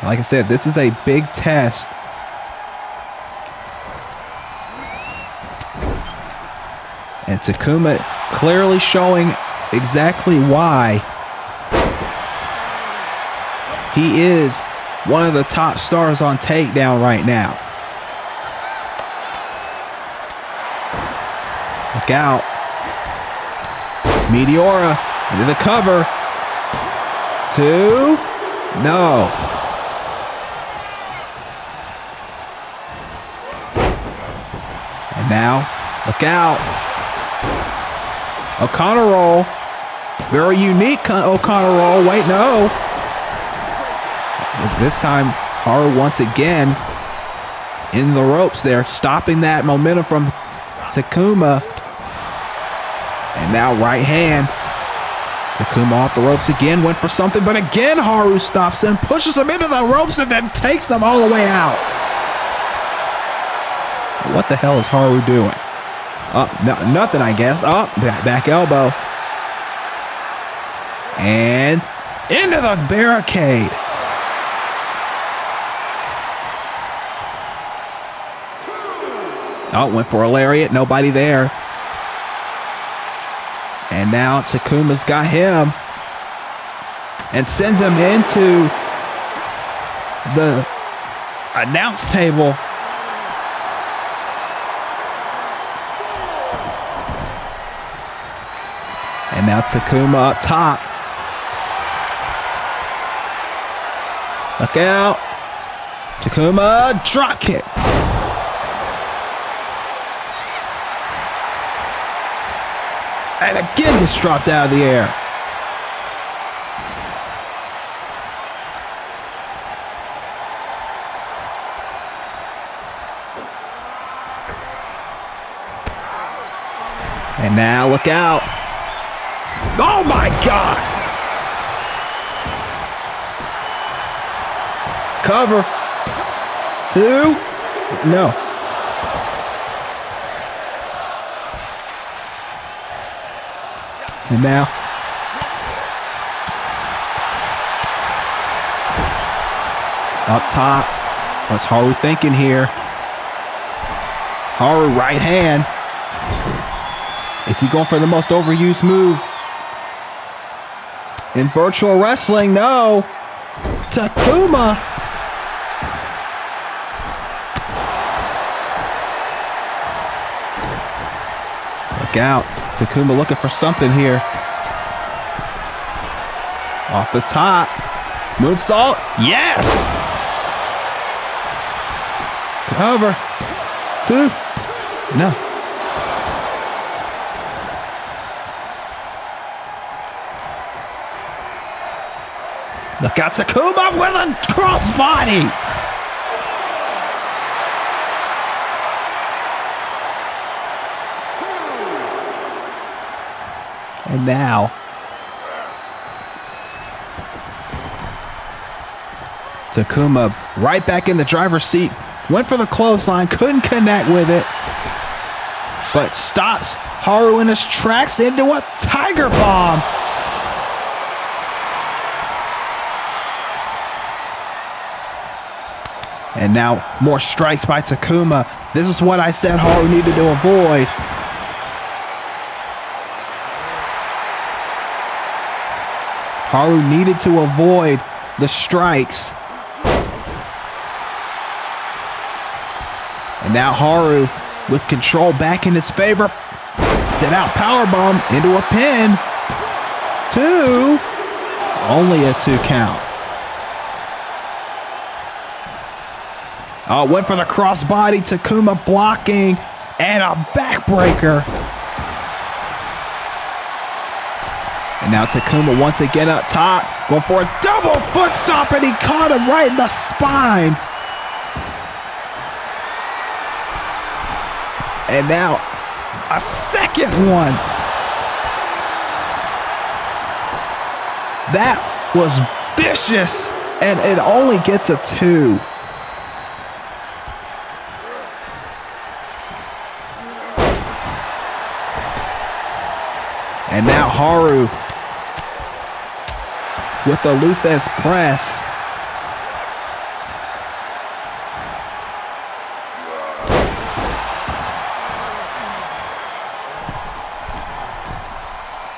Like I said, this is a big test. And Takuma clearly showing exactly why he is one of the top stars on Takedown right now. Look out. Meteora into the cover. 2. No. And now, look out. O'Connor roll. Very unique O'Connor roll. Wait, no. This time, Haru once again in the ropes there, stopping that momentum from Takuma. And now right hand. Takuma off the ropes again, went for something, but again Haru stops him, pushes him into the ropes, and then takes them all the way out. What the hell is Haru doing? No, nothing, I guess. Back elbow. And into the barricade. Went for a lariat. Nobody there. And now Takuma's got him. And sends him into the announce table. And now Takuma up top. Look out. Takuma drop kick. And again gets dropped out of the air. And now look out. Oh my God! Cover. 2. No. And now. Up top. What's Haru thinking here? Haru right hand. Is he going for the most overused move in virtual wrestling? No. Takuma. Look out. Takuma looking for something here. Off the top. Moonsault. Yes. Cover. 2. No. Look out, Takuma with a crossbody. And now, Takuma right back in the driver's seat. Went for the clothesline, couldn't connect with it, but stops Haru in his tracks into a tiger bomb. And now more strikes by Takuma. This is what I said Haru needed to avoid. Haru needed to avoid the strikes. And now Haru with control back in his favor. Set out powerbomb into a pin. 2. Only a 2 count. Oh, went for the crossbody. Takuma blocking and a backbreaker. And now Takuma once again up top, going for a double foot stomp, and he caught him right in the spine. And now a second one. That was vicious, and it only gets a 2. And now Haru with the Luthes press.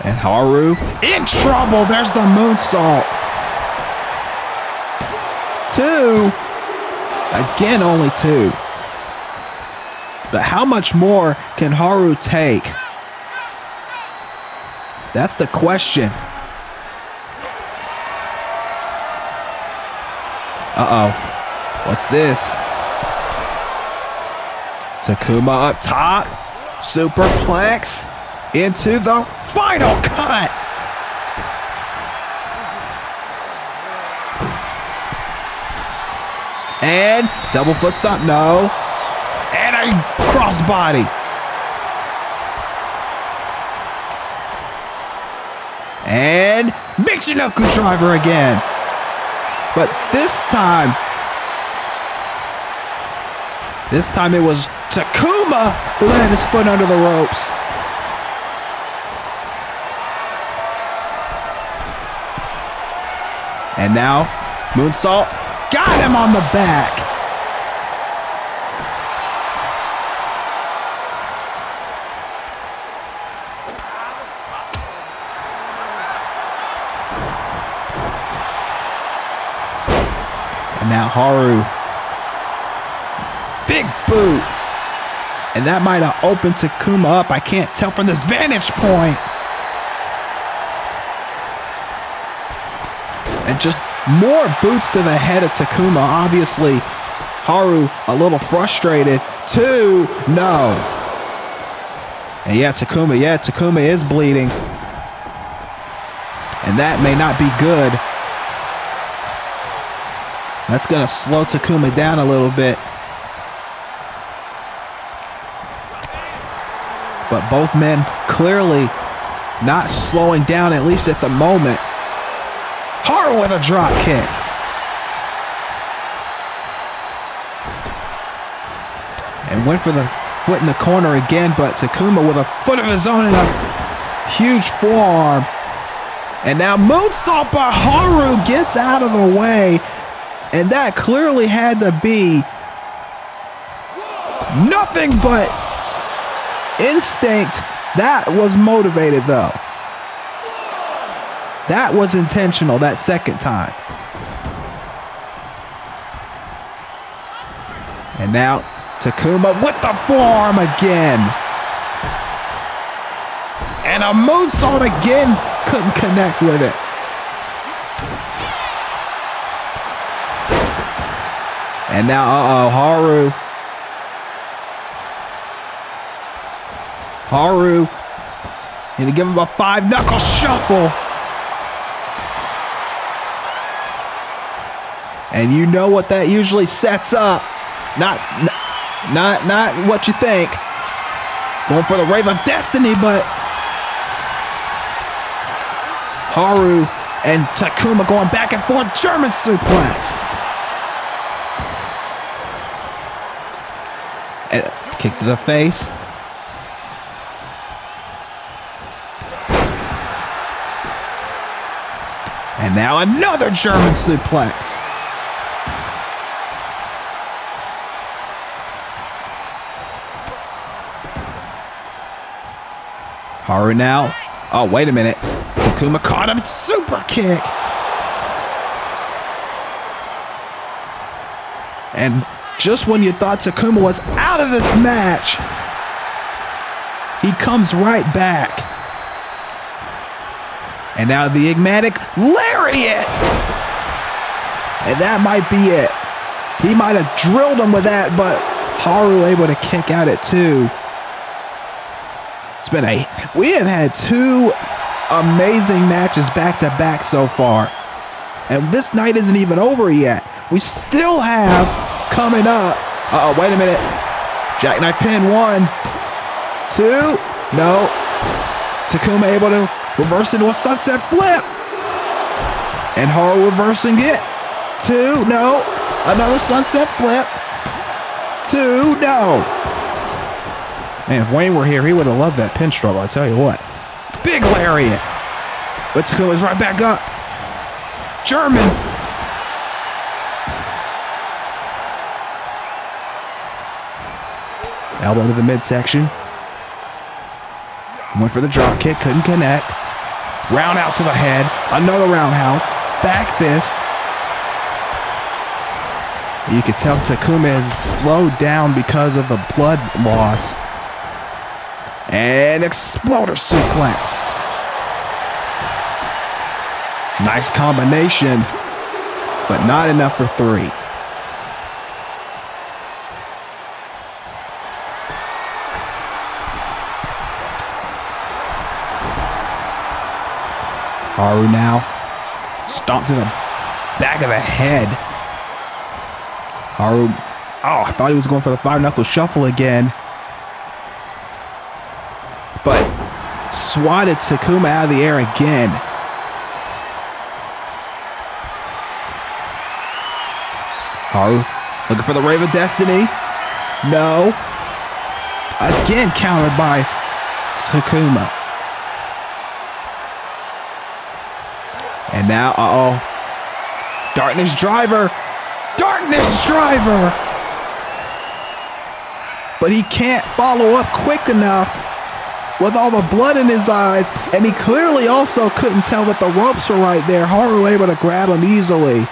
And Haru in trouble. There's the moonsault. 2. Again, only 2. But how much more can Haru take? That's the question. Uh-oh. What's this? Takuma up top. Superplex into the final cut. And double foot stomp, no. And a crossbody. And Michinoku driver again. But this time it was Takuma who had his foot under the ropes. And now, moonsault, got him on the back. And now Haru, big boot. And that might have opened Takuma up. I can't tell from this vantage point. And just more boots to the head of Takuma. Obviously, Haru a little frustrated. 2, no. And Takuma is bleeding. And that may not be good. That's going to slow Takuma down a little bit. But both men clearly not slowing down, at least at the moment. Haru with a drop kick. And went for the foot in the corner again, but Takuma with a foot of his own and a huge forearm. And now moonsault by Haru gets out of the way. And that clearly had to be nothing but instinct. That was motivated, though. That was intentional that second time. And now Takuma with the forearm again. And a moonsault again. Couldn't connect with it. And now, Haru. Gonna give him a 5-knuckle shuffle. And you know what that usually sets up. Not what you think. Going for the Rave of Destiny, but Haru and Takuma going back and forth. German suplex. And a kick to the face. And now another German suplex. Haru now. Oh, wait a minute. Takuma caught him. Super kick. And just when you thought Takuma was out of this match, he comes right back. And now the enigmatic lariat. And that might be it. He might have drilled him with that, but Haru able to kick out at 2. We have had 2 amazing matches back to back so far. And this night isn't even over yet. We still have coming up. Uh-oh, wait a minute. Jackknife pin 1, 2, no. Takuma able to reverse into a sunset flip. And Haru reversing it. 2, no. Another sunset flip. 2, no. Man, if Wayne were here, he would have loved that pin struggle, I tell you what. Big lariat. But Takuma's right back up. German. Elbow to the midsection. Went for the drop kick, couldn't connect. Roundhouse to the head. Another roundhouse. Back fist. You could tell Takuma is slowed down because of the blood loss. And exploder suplex. Nice combination, but not enough for 3. Haru now stomps to the back of the head. Haru, I thought he was going for the 5-knuckle shuffle again. But swatted Takuma out of the air again. Haru looking for the Rave of Destiny. No. Again countered by Takuma. And now, Darkness Driver. Darkness Driver. But he can't follow up quick enough with all the blood in his eyes. And he clearly also couldn't tell that the ropes were right there. Haru able to grab him easily.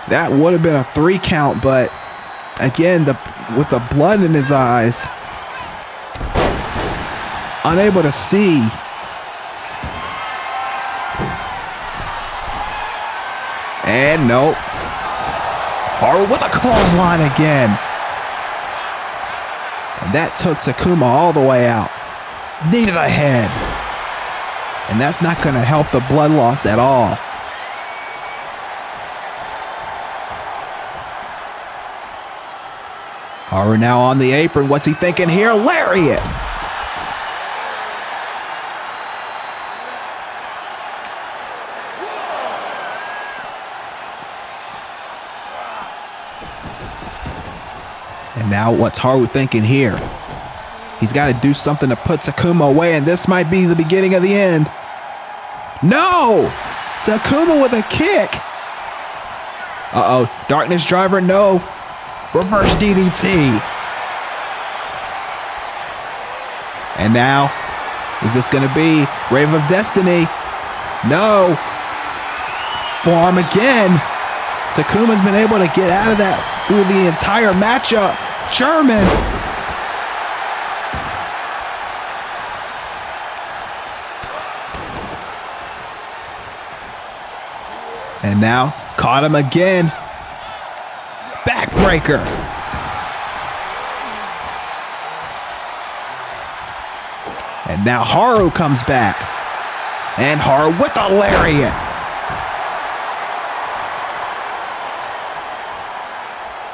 That would have been a 3 count, but again, with the blood in his eyes, unable to see. And nope. Haru with a clothesline again. And that took Takuma all the way out. Knee to the head. And that's not going to help the blood loss at all. Haru now on the apron. What's he thinking here? Lariat. And now what's Haru thinking here? He's got to do something to put Takuma away, and this might be the beginning of the end. No! Takuma with a kick. Uh-oh. Darkness Driver, no. Reverse DDT. And now, is this going to be Rave of Destiny? No. Forearm again. Takuma's been able to get out of that through the entire matchup. German. And now, caught him again. Backbreaker. And And now Haru comes back. And Haru with the lariat.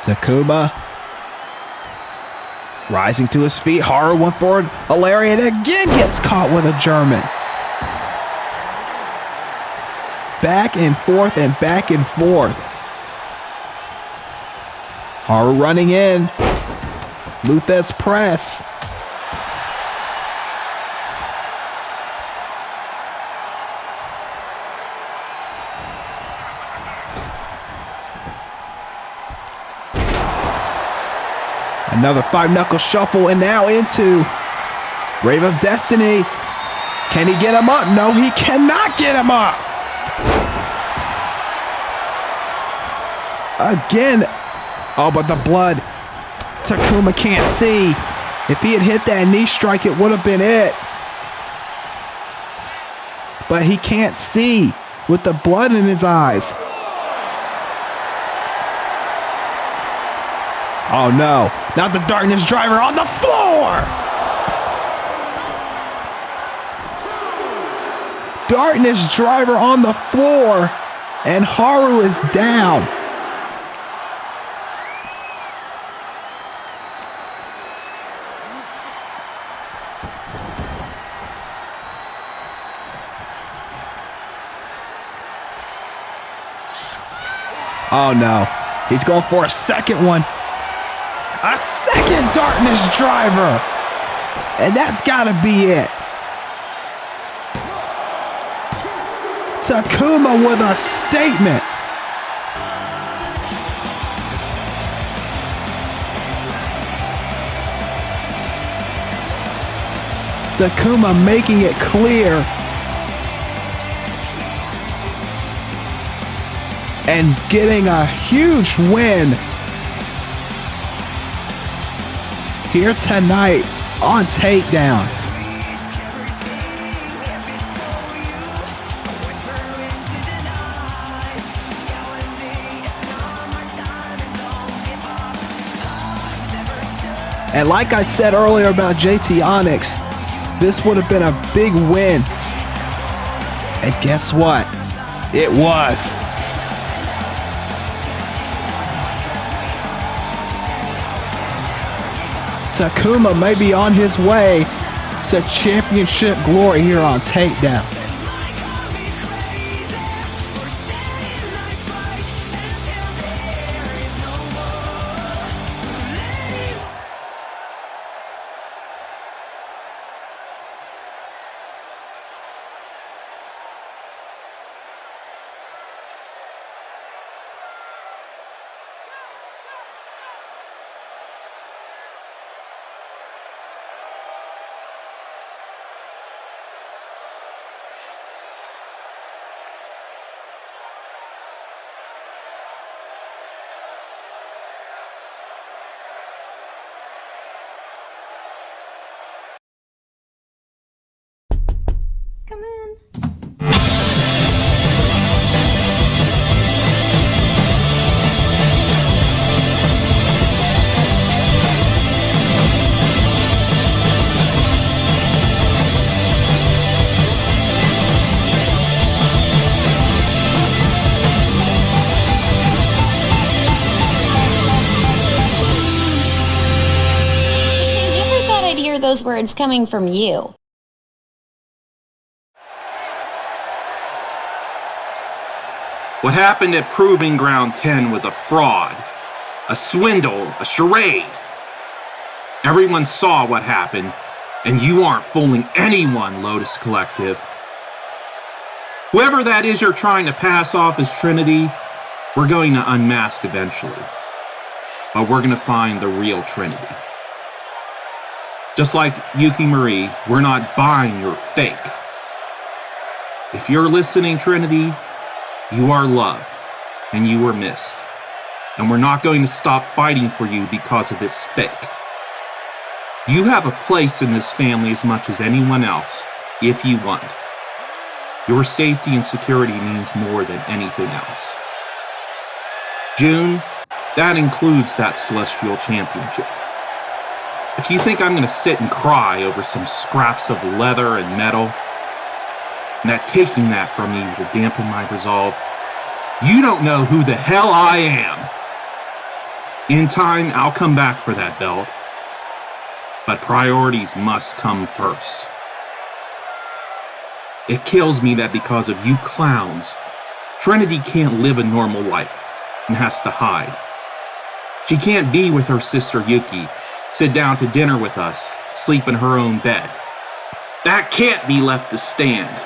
Takuma rising to his feet. Haru went forward. A lariat again gets caught with a German. Back and forth and back and forth. Haru running in. Luthez press. Another 5-knuckle shuffle, and now into Rave of Destiny. Can he get him up? No, he cannot get him up. Again. Oh, but the blood. Takuma can't see. If he had hit that knee strike, it would have been it. But he can't see with the blood in his eyes. Oh no, not the Darkness Driver on the floor! Darkness Driver on the floor, and Haru is down. Oh no, he's going for a second one. A second Darkness Driver. And that's gotta be it. Takuma with a statement. Takuma making it clear. And getting a huge win here tonight on Takedown. And like I said earlier about JT Onyx, this would have been a big win. And guess what? It was. Takuma may be on his way to championship glory here on Takedown. Come in. I never thought I'd hear those words coming from you. What happened at Proving Ground 10 was a fraud, a swindle, a charade. Everyone saw what happened, and you aren't fooling anyone, Lotus Collective. Whoever that is you're trying to pass off as Trinity, we're going to unmask eventually. But we're going to find the real Trinity. Just like Yuki Marie, we're not buying your fake. If you're listening, Trinity, you are loved, and you are missed. And we're not going to stop fighting for you because of this fake. You have a place in this family as much as anyone else, if you want. Your safety and security means more than anything else. June, that includes that Celestial Championship. If you think I'm gonna sit and cry over some scraps of leather and metal, and that taking that from me will dampen my resolve, you don't know who the hell I am. In time, I'll come back for that belt, but priorities must come first. It kills me that because of you clowns, Trinity can't live a normal life and has to hide. She can't be with her sister Yuki, sit down to dinner with us, sleep in her own bed. That can't be left to stand.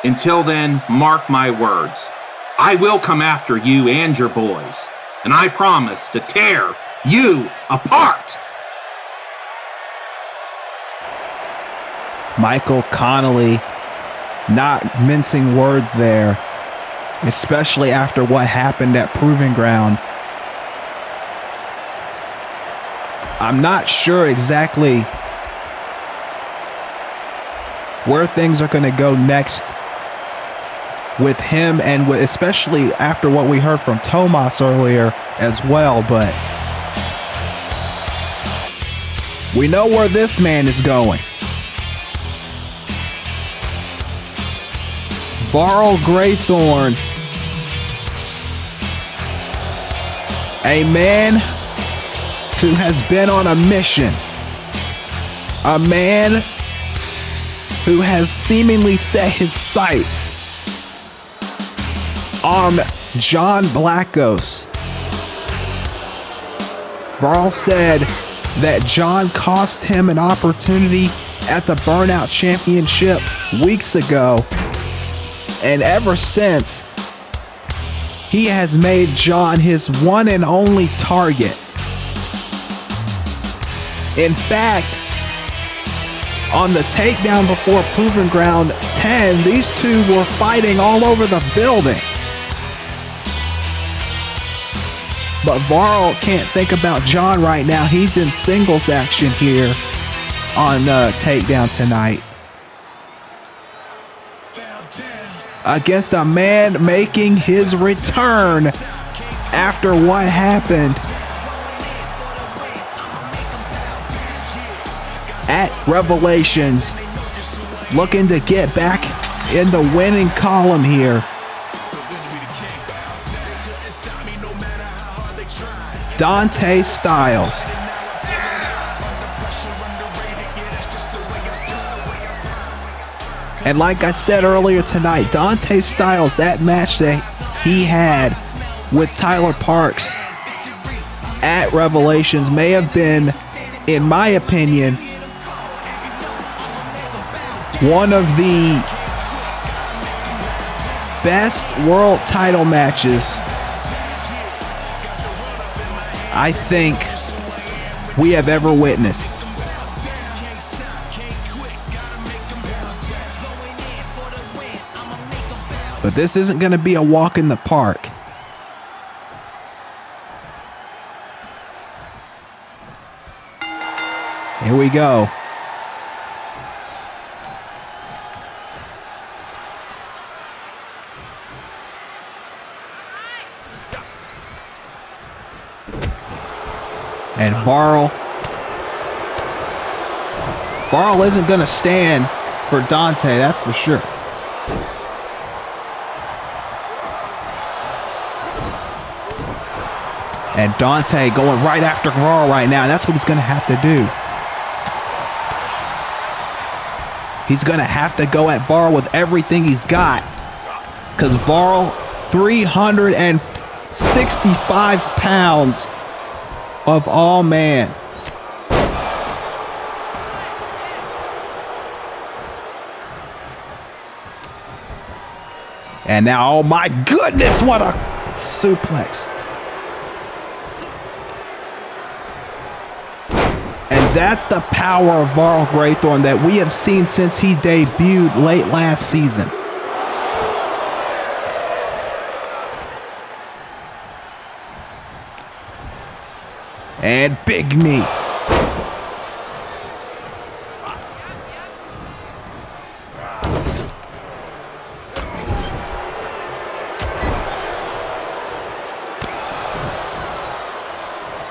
Until then, mark my words. I will come after you and your boys, and I promise to tear you apart. Michael Connolly not mincing words there, especially after what happened at Proving Ground. I'm not sure exactly where things are going to go next with him, and especially after what we heard from Tomas earlier as well, but we know where this man is going. Varl Graythorn, a man who has been on a mission, a man who has seemingly set his sights on John Blackos. Varl said that John cost him an opportunity at the Burnout Championship weeks ago, and ever since, he has made John his one and only target. In fact, on the takedown before Proving Ground 10, these two were fighting all over the building. But Varl can't think about John right now. He's in singles action here on Takedown tonight, against a man making his return after what happened at Revelations, looking to get back in the winning column here. Dante Styles. And like I said earlier tonight, Dante Styles, that match that he had with Tyler Parks at Revelations may have been, in my opinion, one of the best world title matches I think we have ever witnessed. But this isn't going to be a walk in the park. Here we go. And Varl isn't going to stand for Dante, that's for sure. And Dante going right after Varl right now. That's what he's going to have to do. He's going to have to go at Varl with everything he's got, because Varl, 365 pounds of all man. And now, oh my goodness, what a suplex. And that's the power of Varl Graythorn that we have seen since he debuted late last season. And big knee.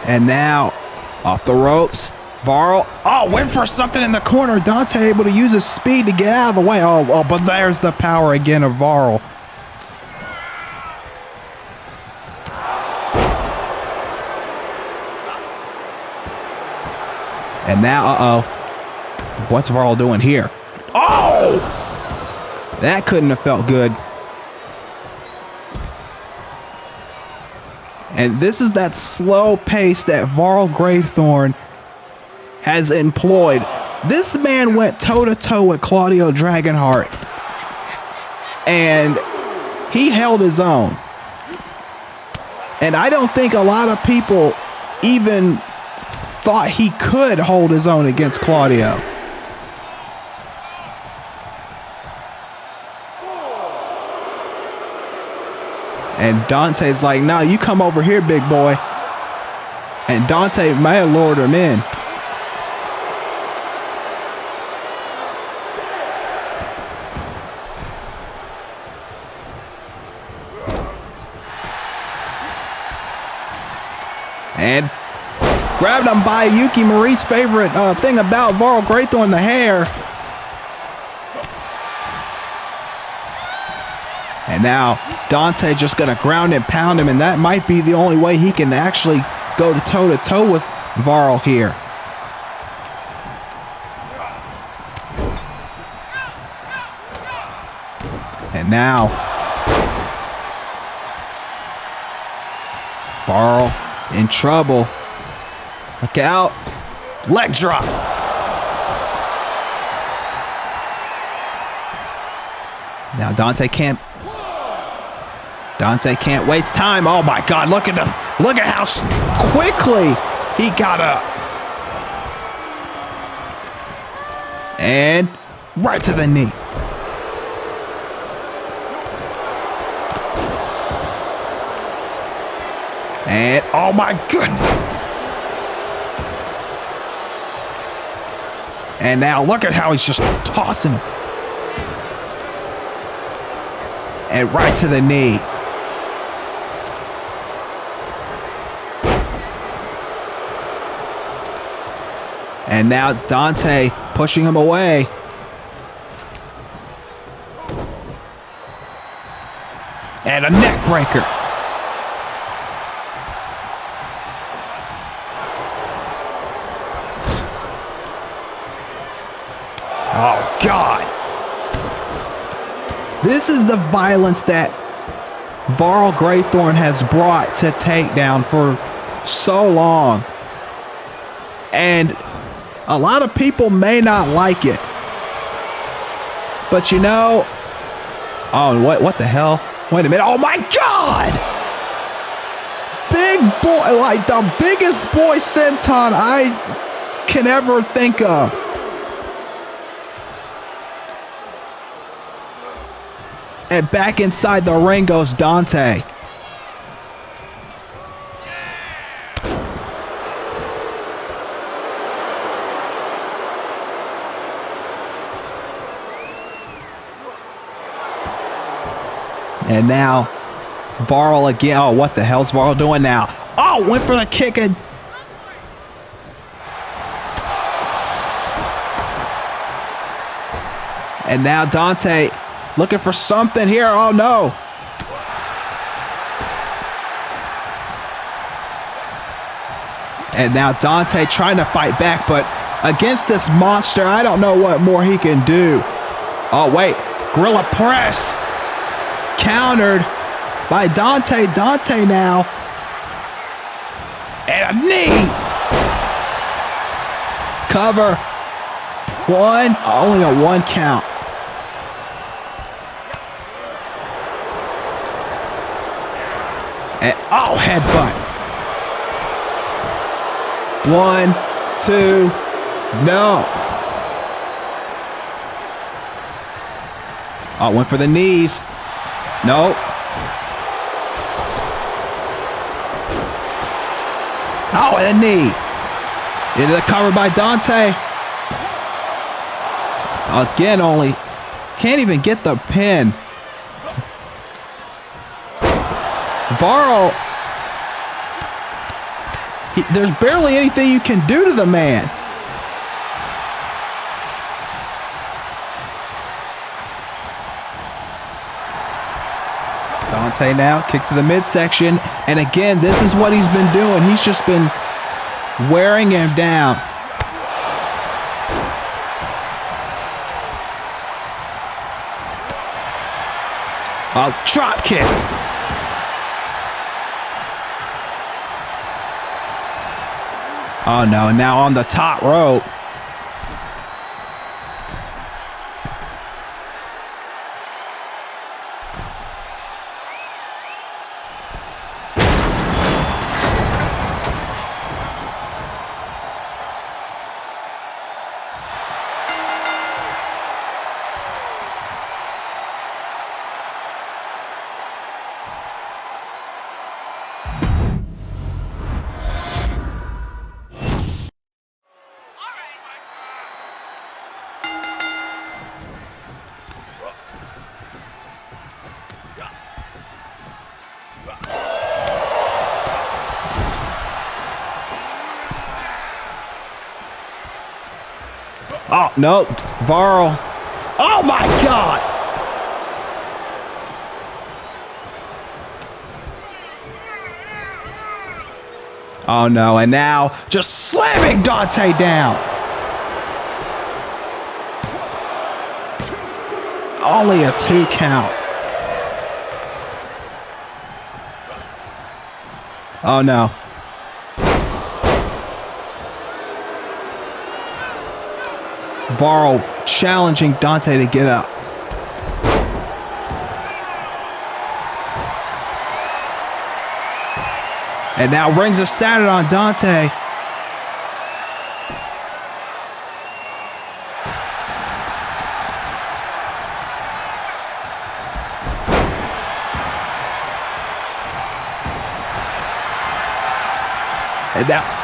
And now, off the ropes, Varl, went for something in the corner. Dante able to use his speed to get out of the way. But there's the power again of Varl. And now, what's Varl doing here? Oh! That couldn't have felt good. And this is that slow pace that Varl Gravethorn has employed. This man went toe-to-toe with Claudio Dragonheart, and he held his own. And I don't think a lot of people even thought he could hold his own against Claudio. And Dante's like, no, you come over here, big boy. And Dante may have lured him in. And grabbed him by Yuki Marie's favorite thing about Varl Gravethorn, the hair. And now Dante just going to ground and pound him, and that might be the only way he can actually go toe-to-toe with Varl here. And now Varl in trouble. Look out. Leg drop. Now Dante can't waste time. Oh my God, look at how quickly he got up. And right to the knee. And oh my goodness. And now look at how he's just tossing him. And right to the knee. And now Dante pushing him away. And a neck breaker. Oh, God. This is the violence that Varl Gravethorn has brought to Takedown for so long. And a lot of people may not like it. But you know... Oh, what the hell? Wait a minute. Oh, my God! Big boy, like the biggest boy senton I can ever think of. And back inside the ring goes Dante. And now Varl again. Oh, what the hell's Varl doing now? Oh, went for the kick. And now Dante looking for something here. Oh, no. And now Dante trying to fight back, but against this monster, I don't know what more he can do. Oh, wait. Gorilla press. Countered by Dante. Dante now. And a knee. Cover. One. Only a one count. And, oh, headbutt. 1, 2, no. Oh, went for the knees. No. Oh, and a knee. Into the cover by Dante. Again, only can't even get the pin. Varl, there's barely anything you can do to the man. Dante now, kick to the midsection. And again, this is what he's been doing. He's just been wearing him down. A drop kick. Oh no, now on the top rope. Oh, no. Varl. Oh, my God. Oh, no. And now just slamming Dante down. Only a 2 count. Oh, no. Varl challenging Dante to get up. And now rings a Saturn on Dante. And now.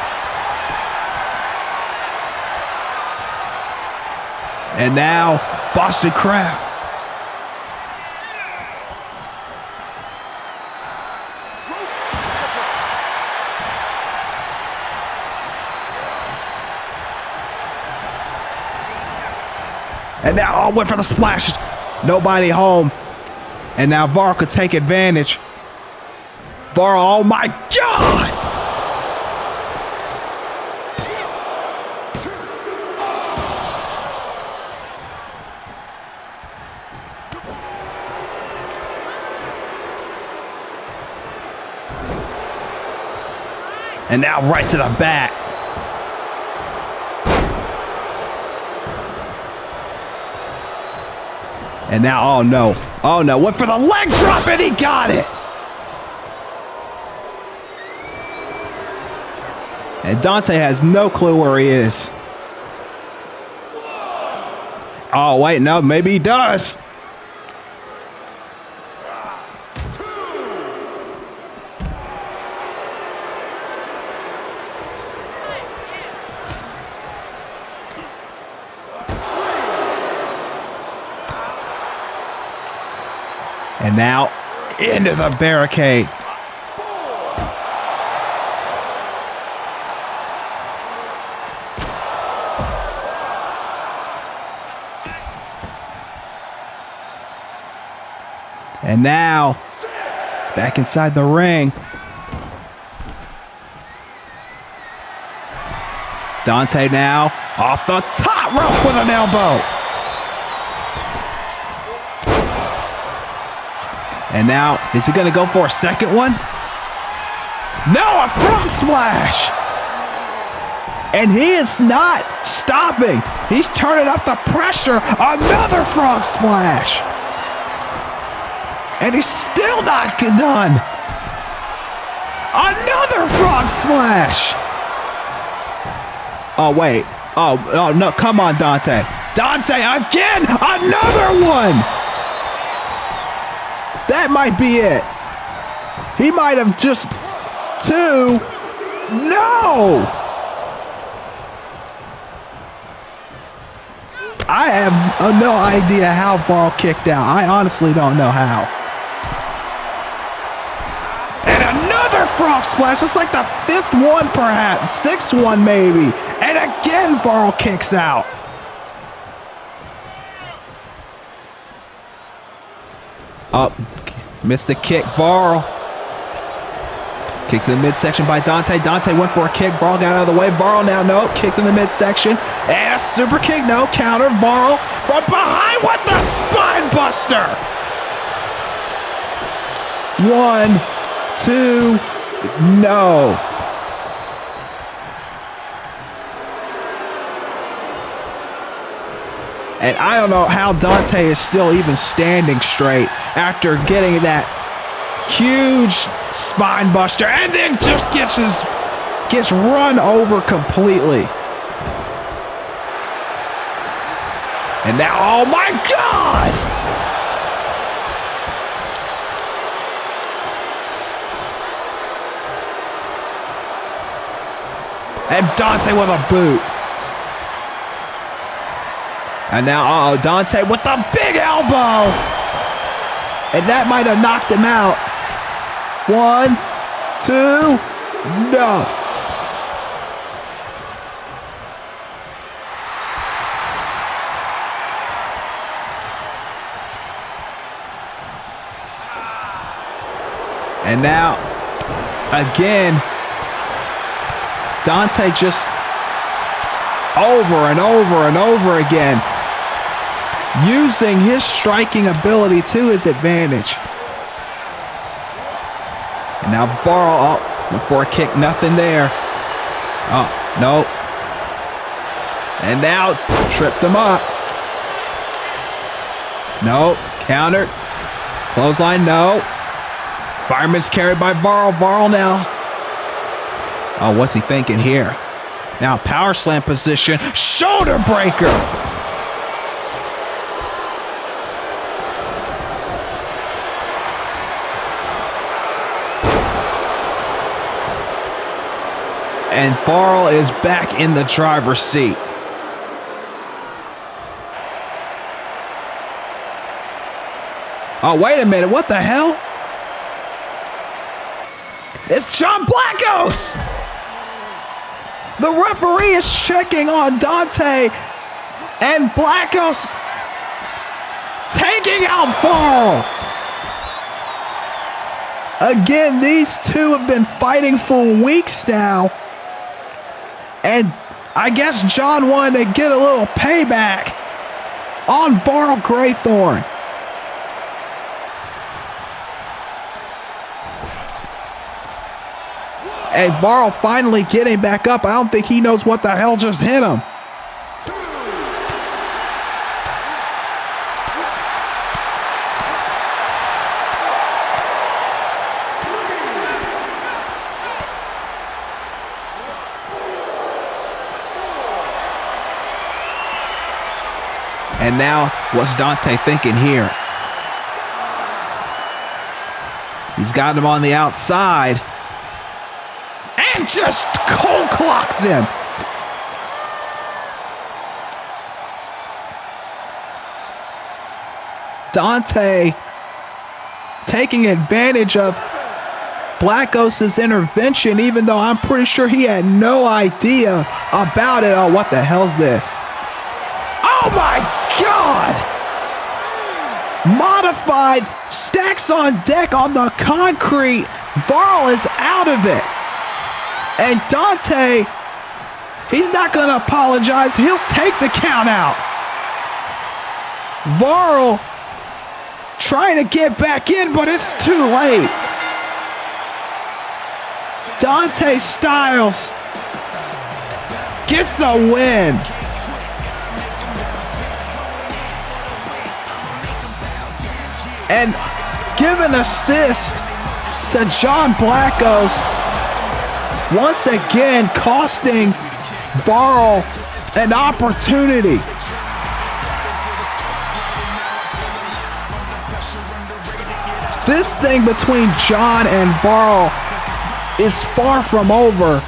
And now, Boston Crab. And now, went for the splash. Nobody home. And now Varl could take advantage. Varl, oh my God! And now right to the back. And now, oh no. Oh no, went for the leg drop and he got it. And Dante has no clue where he is. Oh wait, no, maybe he does. And now into the barricade. And now back inside the ring. Dante now off the top rope with an elbow. And now, is he going to go for a second one? No, a frog splash! And he is not stopping. He's turning up the pressure. Another frog splash. And he's still not done. Another frog splash. Oh, wait. Oh, no, come on, Dante. Dante, again, another one. That might be it. He might have just 2. No! I have no idea how Varl kicked out. I honestly don't know how. And another frog splash. It's like the 5th one perhaps. 6th one maybe. And again Varl kicks out. Missed the kick. Varl. Kicks in the midsection by Dante. Dante went for a kick. Varl got out of the way. Varl now, nope. Kicks in the midsection. And a super kick. No counter. Varl from behind with the spine buster. 1, 2, no. And I don't know how Dante is still even standing straight after getting that huge spine buster and then just gets run over completely. And now, oh my God! And Dante with a boot. And now, Dante with the big elbow. And that might have knocked him out. 1, 2, no. And now, again, Dante just over and over and over again, using his striking ability to his advantage. And now Varl went for a kick, nothing there. Oh, no. And now tripped him up. No, countered. Clothesline, no. Fireman's carried by Varl. Varl now. Oh, what's he thinking here? Now power slam position, shoulder breaker. And Varl is back in the driver's seat. Oh, wait a minute, what the hell? It's John Blackos! The referee is checking on Dante, and Blackos taking out Varl. Again, these two have been fighting for weeks now, and I guess John wanted to get a little payback on Varl Graythorne. And Varl finally getting back up. I don't think he knows what the hell just hit him. And now, what's Dante thinking here? He's got him on the outside. And just cold clocks him. Dante taking advantage of Blackos' intervention, even though I'm pretty sure he had no idea about it. Oh, what the hell's this? Oh my God! Modified stacks on deck on the concrete. Varl is out of it. And Dante, he's not going to apologize. He'll take the count out. Varl trying to get back in, but it's too late. Dante Styles gets the win. And give an assist to John Blackos, once again costing Varl an opportunity. This thing between John and Varl is far from over,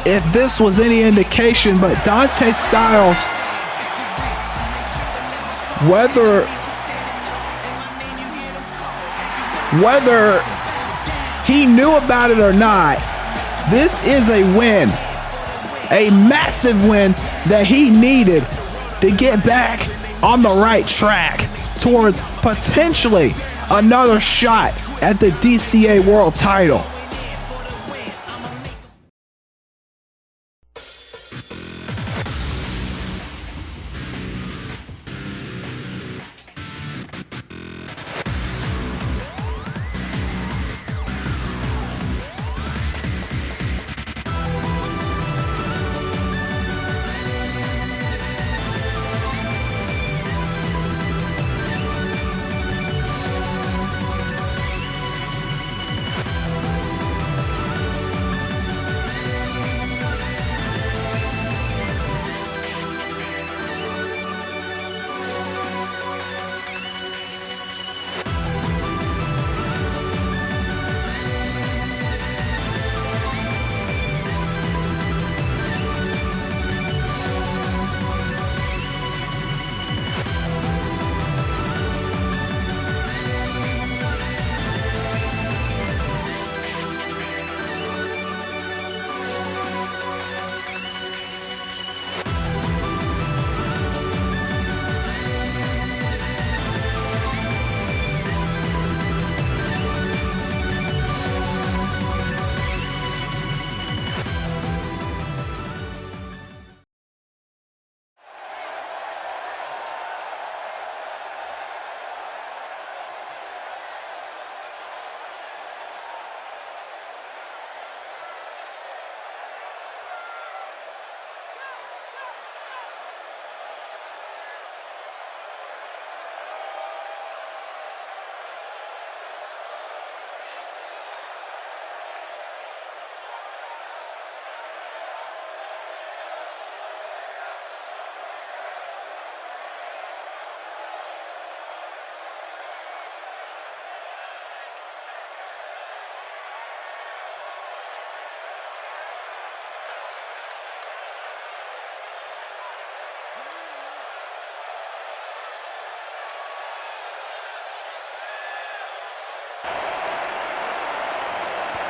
if this was any indication, but Dante Styles, whether he knew about it or not, this is a win, a massive win that he needed to get back on the right track towards potentially another shot at the DCA World title.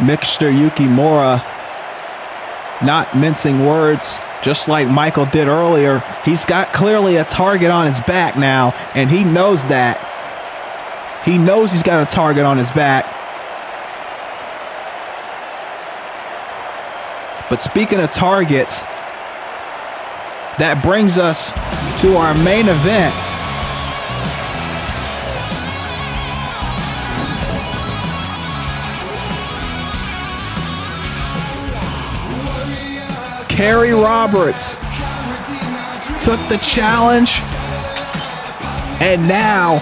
Mixter Yukimura, not mincing words, just like Michael did earlier. He's got clearly a target on his back now, and he knows that. He knows he's got a target on his back. But speaking of targets, that brings us to our main event. Kerry Roberts took the challenge, and now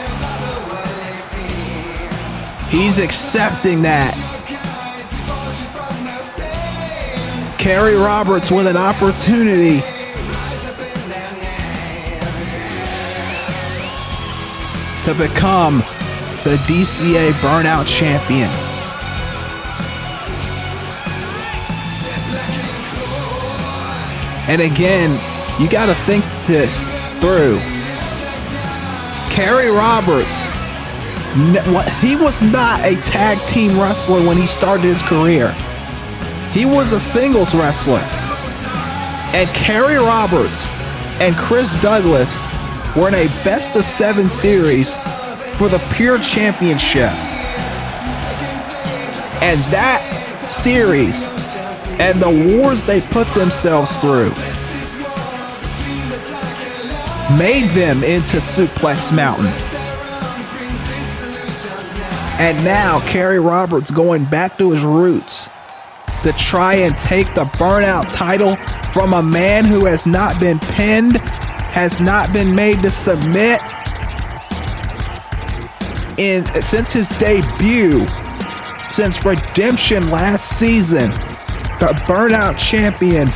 he's accepting that. Kerry Roberts with an opportunity to become the DCA Burnout Champion. And again, you got to think this through. Kerry Roberts, he was not a tag team wrestler when he started his career. He was a singles wrestler. And Kerry Roberts and Chris Douglas were in a best of 7 series for the Pure Championship. And that series and the wars they put themselves through made them into Suplex Mountain. And now Kerry Roberts going back to his roots to try and take the Burnout title from a man who has not been pinned, has not been made to submit since his debut, since Redemption last season. The Burnout Champion,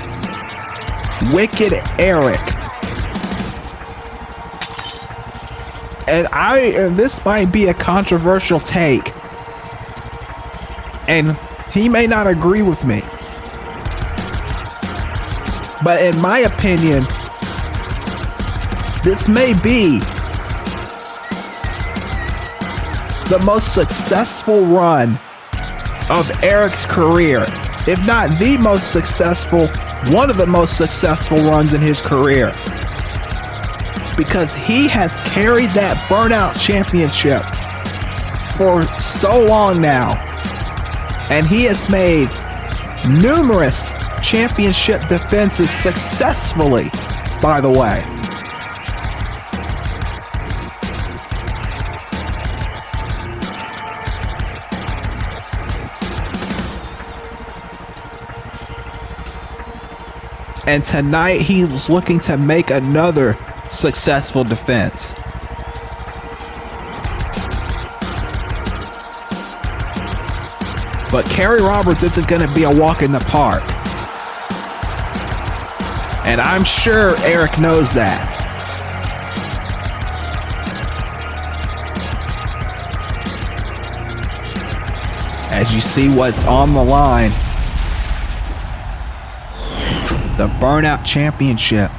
Wicked Erek. And this might be a controversial take, and he may not agree with me, but in my opinion, this may be the most successful run of Erek's career. If not the most successful, one of the most successful runs in his career. Because he has carried that Burnout Championship for so long now. And he has made numerous championship defenses successfully, by the way. And tonight he's looking to make another successful defense. But Kerry Roberts isn't going to be a walk in the park. And I'm sure Erek knows that. As you see what's on the line. The Burnout Championship.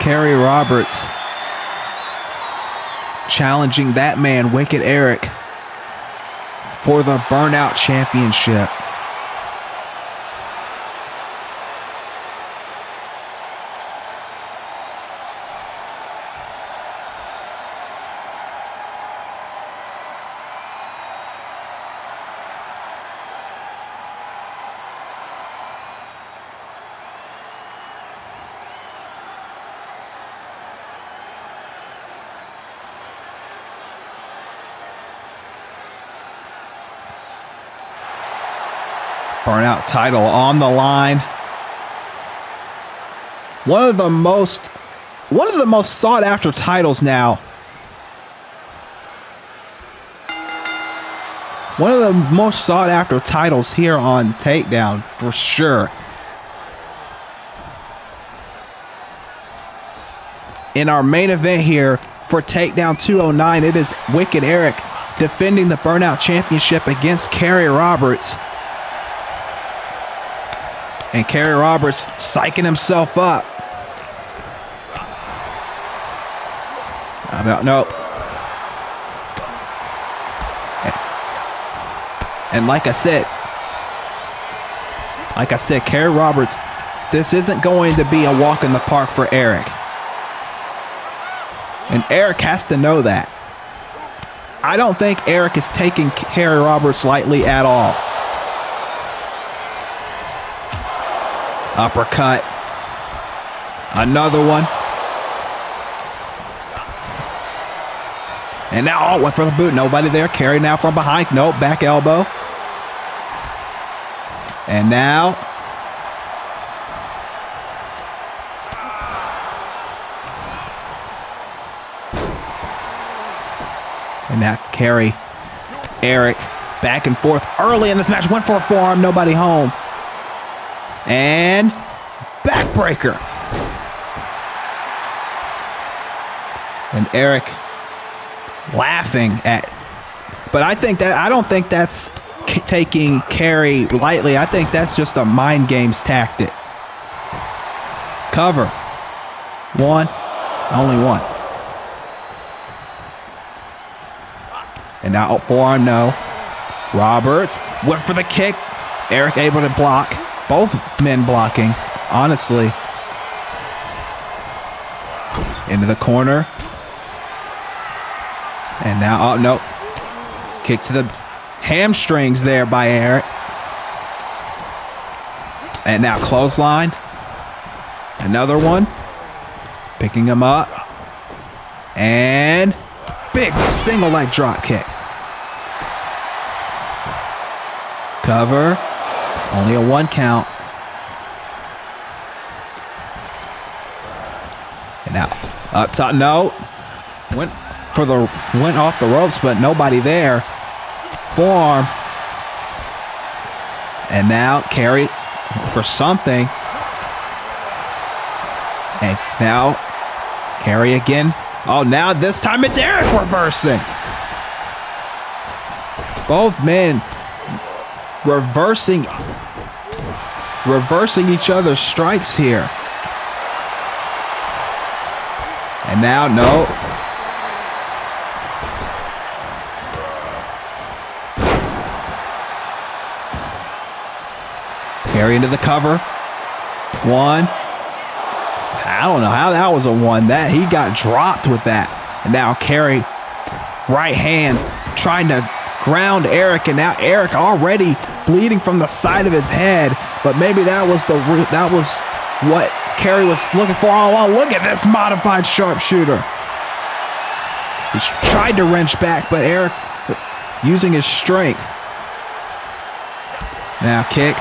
Kerry Roberts challenging that man, Wicked Erek, for the Burnout Championship. Burnout title on the line. One of the most sought after titles now. One of the most sought after titles here on Takedown for sure. In our main event here for Takedown 209, it is Wicked Erek defending the Burnout Championship against Kerry Roberts. And Kerry Roberts psyching himself up. Nope. And like I said, Kerry Roberts, this isn't going to be a walk in the park for Erek. And Erek has to know that. I don't think Erek is taking Kerry Roberts lightly at all. Uppercut. Another one. And now, went for the boot. Nobody there. Kerry now from behind. Nope, back elbow. And now. And now Kerry, Erek, back and forth early in this match. Went for a forearm. Nobody home. And backbreaker. And Erek laughing at, but I don't think that's taking Kerry lightly. I think that's just a mind games tactic. Cover. One. Only one. And now forearm, no. Roberts went for the kick. Erek able to block. Both men blocking, honestly. Into the corner. And now, oh, no. Kick to the hamstrings there by Erek. And now clothesline. Another one. Picking him up. And big single leg drop kick. Cover. Only a one count. And now up top, no. Went off the ropes, but nobody there. Forearm. And now Kerry for something. And now Kerry again. Oh, now this time it's Erek reversing. Both men reversing each other's strikes here. And now, no. Kerry into the cover. 1. I don't know how that was a 1. That he got dropped with that. And now Kerry, right hands, trying to ground Erek, and now Erek already bleeding from the side of his head. But maybe that was what Kerry was looking for all along. Look at this modified sharpshooter. He's tried to wrench back, but Erek using his strength. Now kick,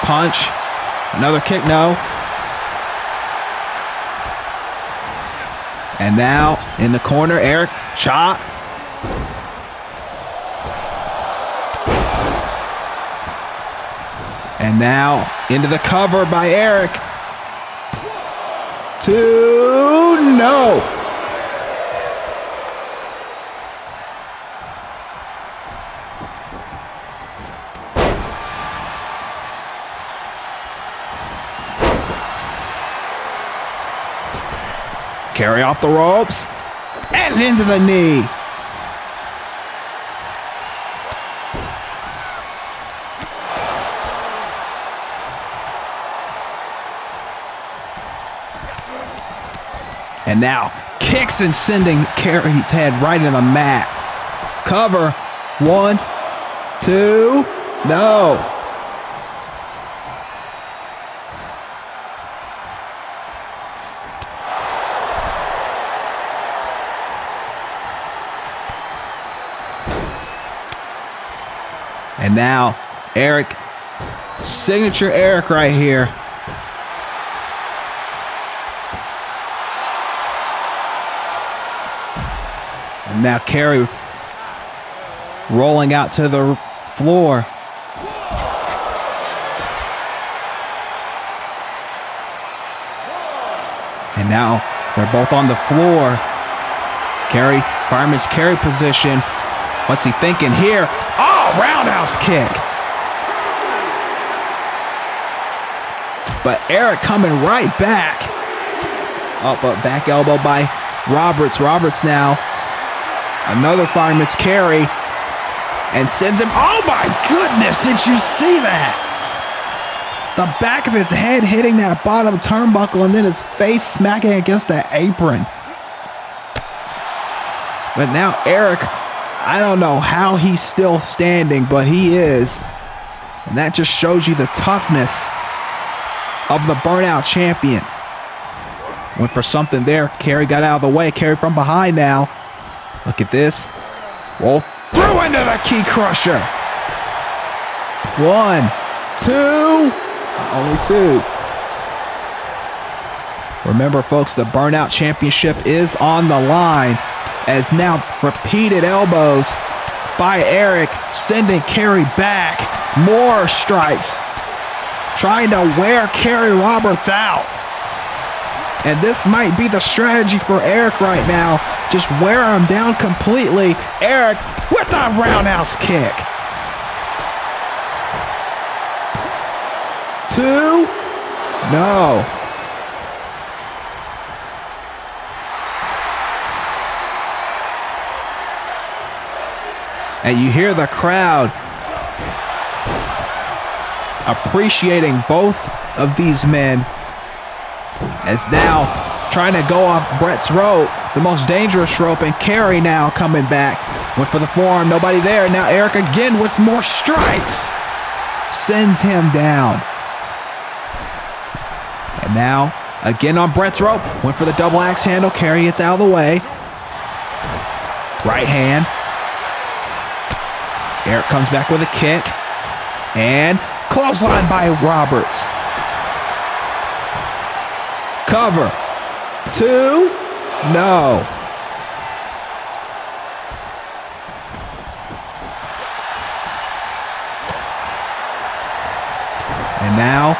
punch, another kick, no. And now in the corner, Erek, chop. And now into the cover by Erek. 2, no. Kerry off the ropes and into the knee. And now kicks and sending Kerry's head right in the mat. Cover. 1, 2, no. And now Erek, signature Erek right here. And now Kerry rolling out to the floor. And now they're both on the floor. Kerry, fireman's carry position. What's he thinking here? Oh, roundhouse kick. But Erek coming right back. Oh, but back elbow by Roberts. Roberts now. Another fireman's carry. And sends him. Oh my goodness, did you see that? The back of his head hitting that bottom turnbuckle and then his face smacking against the apron. But now Erek, I don't know how he's still standing, but he is. And that just shows you the toughness of the Burnout Champion. Went for something there. Kerry got out of the way. Kerry from behind now. Look at this. Roll through into the key crusher. 1, 2. Only 2. Remember, folks, the Burnout Championship is on the line. As now repeated elbows by Erek, sending Kerry back. More strikes. Trying to wear Kerry Roberts out. And this might be the strategy for Erek right now. Just wear him down completely. Erek with a roundhouse kick. 2. No. And you hear the crowd appreciating both of these men. As now trying to go off Brett's rope, the most dangerous rope, and Kerry now coming back. Went for the forearm, nobody there. Now Erek again with more strikes. Sends him down. And now again on Brett's rope. Went for the double axe handle. Kerry gets out of the way. Right hand. Erek comes back with a kick. And clothesline by Roberts. Cover. 2. No. And now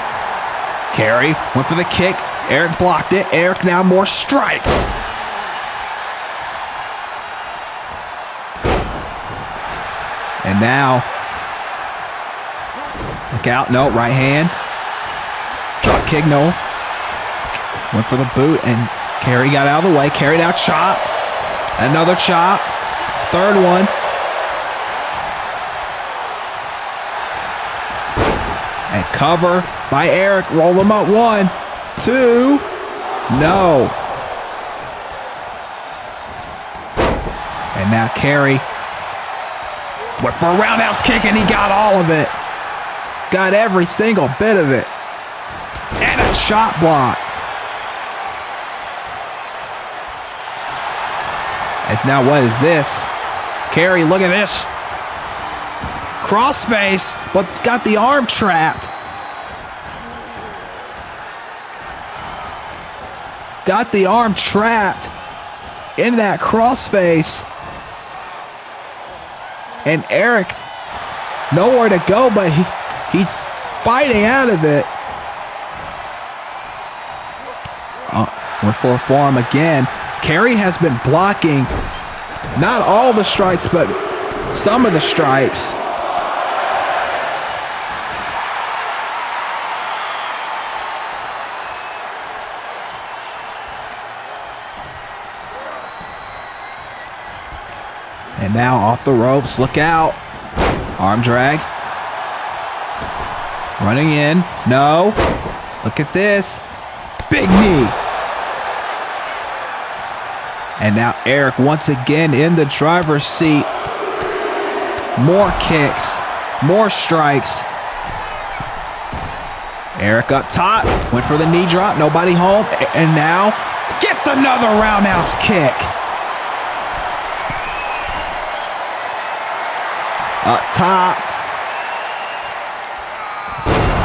Kerry went for the kick. Erek blocked it. Erek now more strikes. And now, look out, no, right hand. Drop kick, no. Went for the boot, and Kerry got out of the way. Kerry now chop. Another chop. Third one. And cover by Erek. Roll him up. 1, 2. No. And now Kerry went for a roundhouse kick, and he got all of it. Got every single bit of it. And a shot block. As now, what is this? Kerry, look at this. Crossface, but it's got the arm trapped. Got the arm trapped in that crossface. And Erek, nowhere to go, but he's fighting out of it. Went for a forearm again. Kerry has been blocking not all the strikes, but some of the strikes. And now off the ropes. Look out. Arm drag. Running in. No. Look at this. Big knee. And now Erek once again in the driver's seat. More kicks. More strikes. Erek up top. Went for the knee drop. Nobody home. And now gets another roundhouse kick. Up top.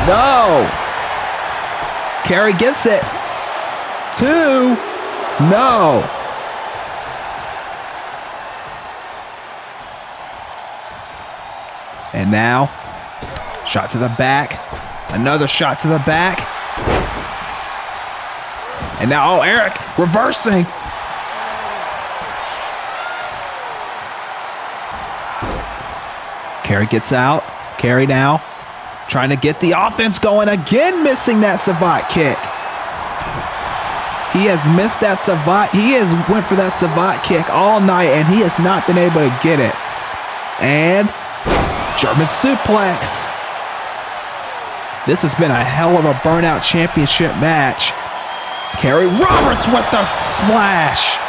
No. Kerry gets it. 2. No. And now, shot to the back. Another shot to the back. And now, oh, Erek reversing. Kerry gets out. Kerry now trying to get the offense going again, missing that savate kick. He has missed that savate. He has went for that savate kick all night, and he has not been able to get it. And German suplex. This has been a hell of a Burnout Championship match. Kerry Roberts with the splash.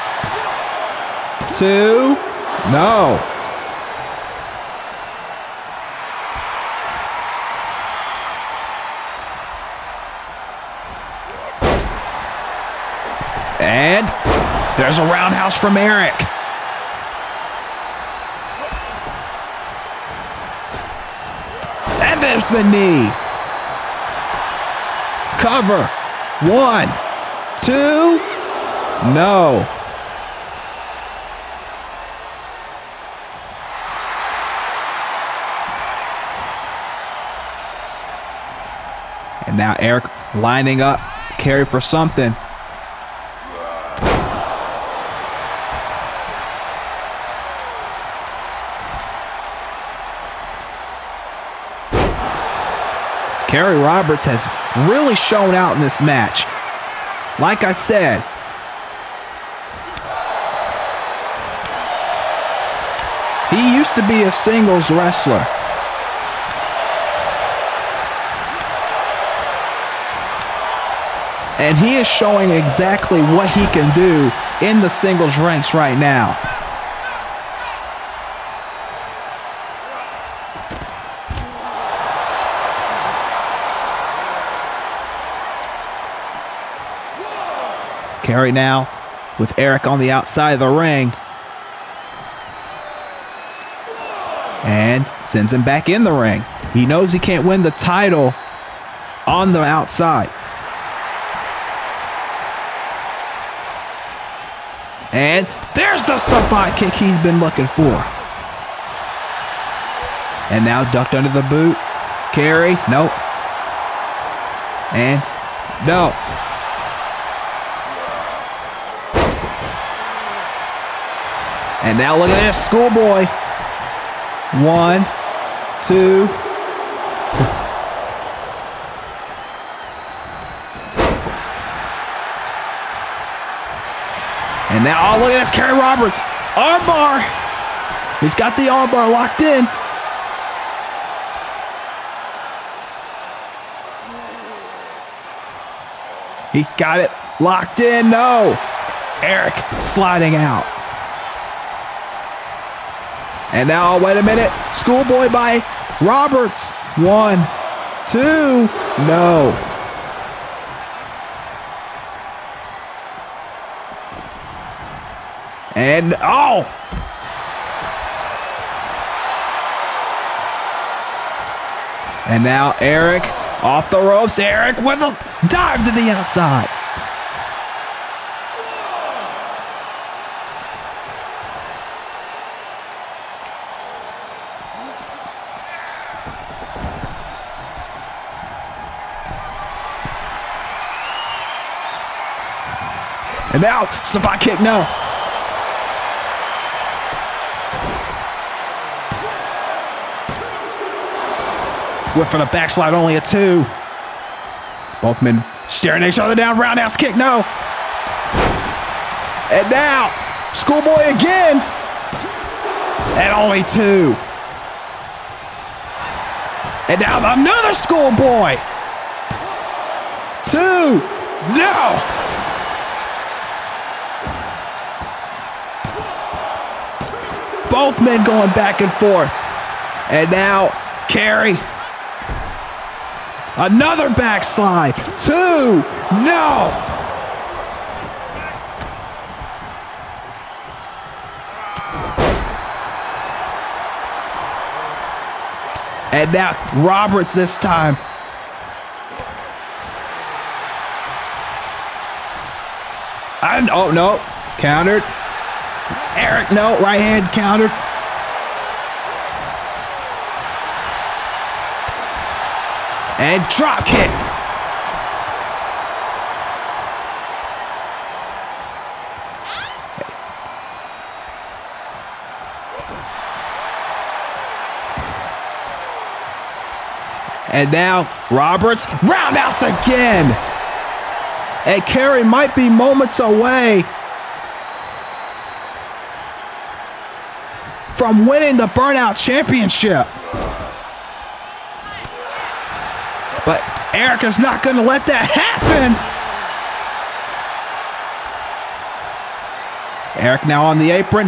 2. No. And there's a roundhouse from Erek. And there's the knee. Cover. 1, 2. No. And now Erek lining up Kerry for something. Kerry Roberts has really shown out in this match. Like I said, he used to be a singles wrestler. And he is showing exactly what he can do in the singles ranks right now. Kerry now with Erek on the outside of the ring. And sends him back in the ring. He knows he can't win the title on the outside. And there's the savate kick he's been looking for. And now ducked under the boot. Kerry, nope. And no. And now look at this, schoolboy. 1, 2. And now, oh, look at this, Kerry Roberts. Armbar. He's got the armbar locked in. He got it locked in. No. Erek sliding out. And now, wait a minute. Schoolboy by Roberts. 1, 2. No. And, oh. And now Erek off the ropes. Erek with a dive to the outside. And now, Savate kick, no. Whip for the backslide, only a 2. Both men staring at each other down. Roundhouse kick, no. And now, Schoolboy again. And only 2. And now another Schoolboy. 2. No. Both men going back and forth. And now, Kerry. Another backslide. 2. No. And now Roberts this time. Oh, no. Countered. Erek, no. Right hand countered. And drop kick. And now Roberts, roundhouse again. And Kerry might be moments away from winning the Burnout Championship. But Erek is not going to let that happen. Erek now on the apron.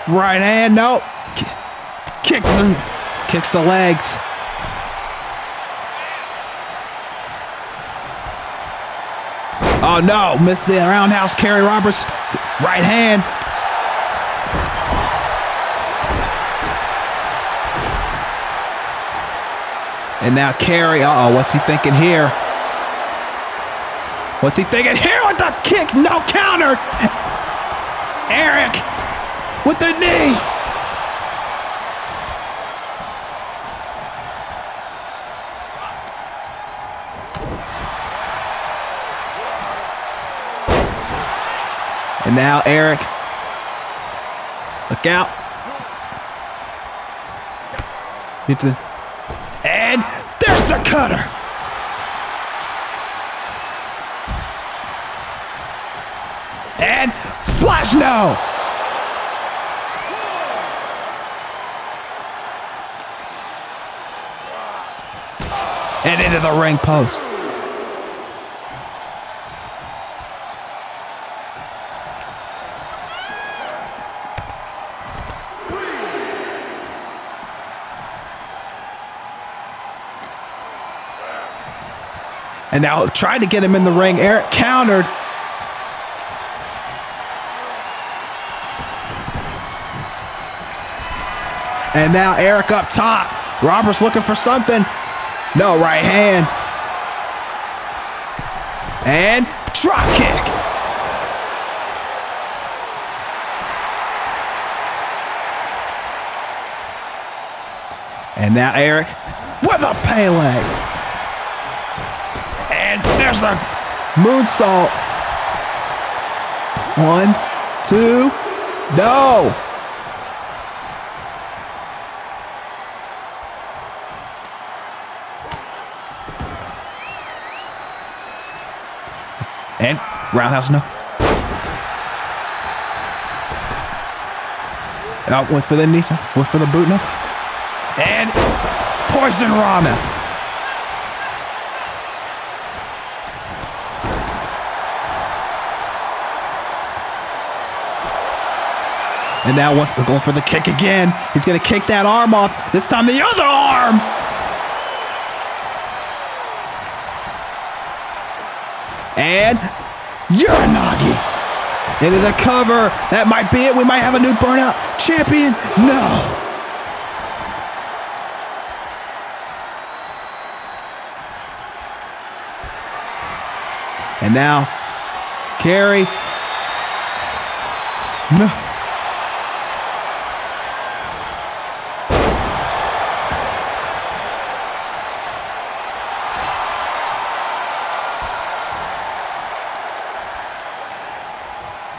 Right hand, no. Kicks the legs. Oh no, missed the roundhouse. Kerry Roberts, right hand. And now Kerry, what's he thinking here? What's he thinking here with the kick? No, counter. Erek with the knee. And now Erek, look out. And there's the cutter. And splash, no. And into the ring post. And now trying to get him in the ring. Erek countered. And now Erek up top. Roberts looking for something. No, right hand. And drop kick. And now Erek with a Pele. And there's a moonsault. 1, 2, no. And roundhouse, no. Out, went for the knee, went for the boot, no. And poison ramen. And now we're going for the kick again. He's going to kick that arm off. This time the other arm. And Uranagi into the cover. That might be it. We might have a new Burnout champion. No. And now, Kerry. No.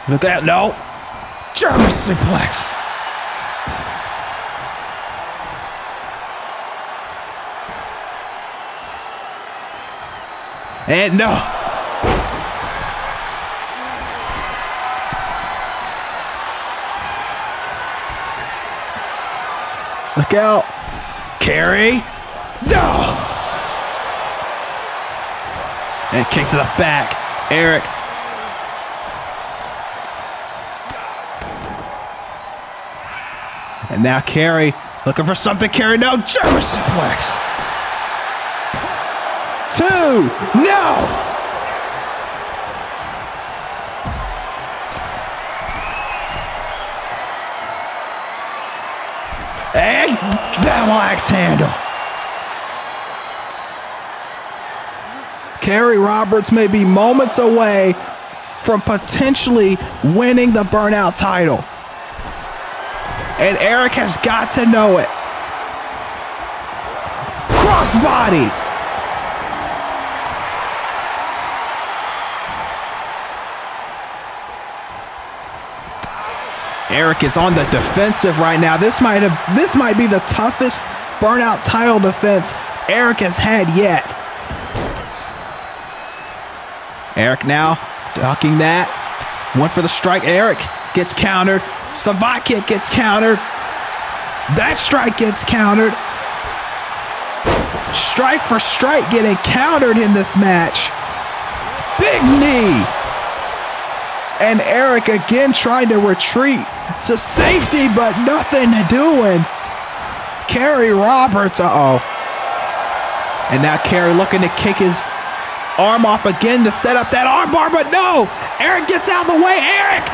Look at that. No. German suplex. And no. Look out. Kerry. No. And kicks to the back. Erek. And now Kerry looking for something. Kerry, no. German suplex. 2. No. And battle axe handle. Kerry Roberts may be moments away from potentially winning the Burnout title. And Erek has got to know it. Crossbody. Erek is on the defensive right now. This might be the toughest Burnout title defense Erek has had yet. Erek now ducking that. Went for the strike. Erek gets countered. Zaiah kick gets countered. That strike gets countered. Strike for strike getting countered in this match. Big knee. And Erek again trying to retreat to safety, but nothing doing. Kerry Roberts, And now Kerry looking to kick his arm off again to set up that armbar, but no! Erek gets out of the way. Erek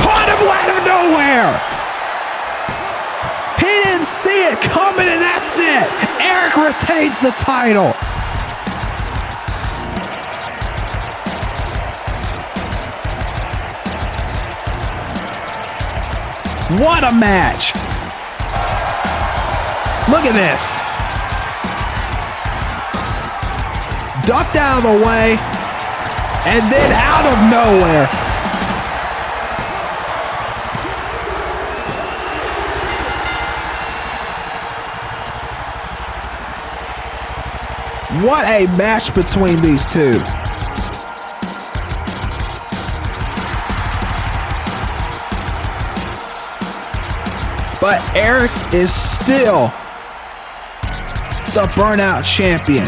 caught him out of nowhere. He didn't see it coming, and that's it. Erek retains the title. What a match. Look at this. Ducked out of the way, and then out of nowhere. What a match between these two. But Erek is still the Burnout champion.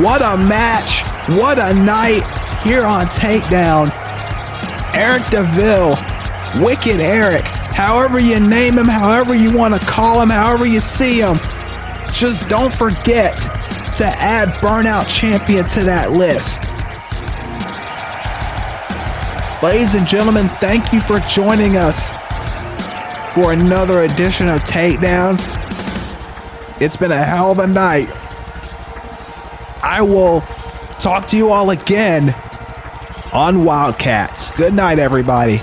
What a match. What a night here on Takedown. Erek DeVille, Wicked Erek, however you name him, however you want to call him, however you see him. Just don't forget to add Burnout champion to that list. Ladies and gentlemen, thank you for joining us for another edition of Takedown. It's been a hell of a night. I will talk to you all again on Wildcats. Good night, everybody.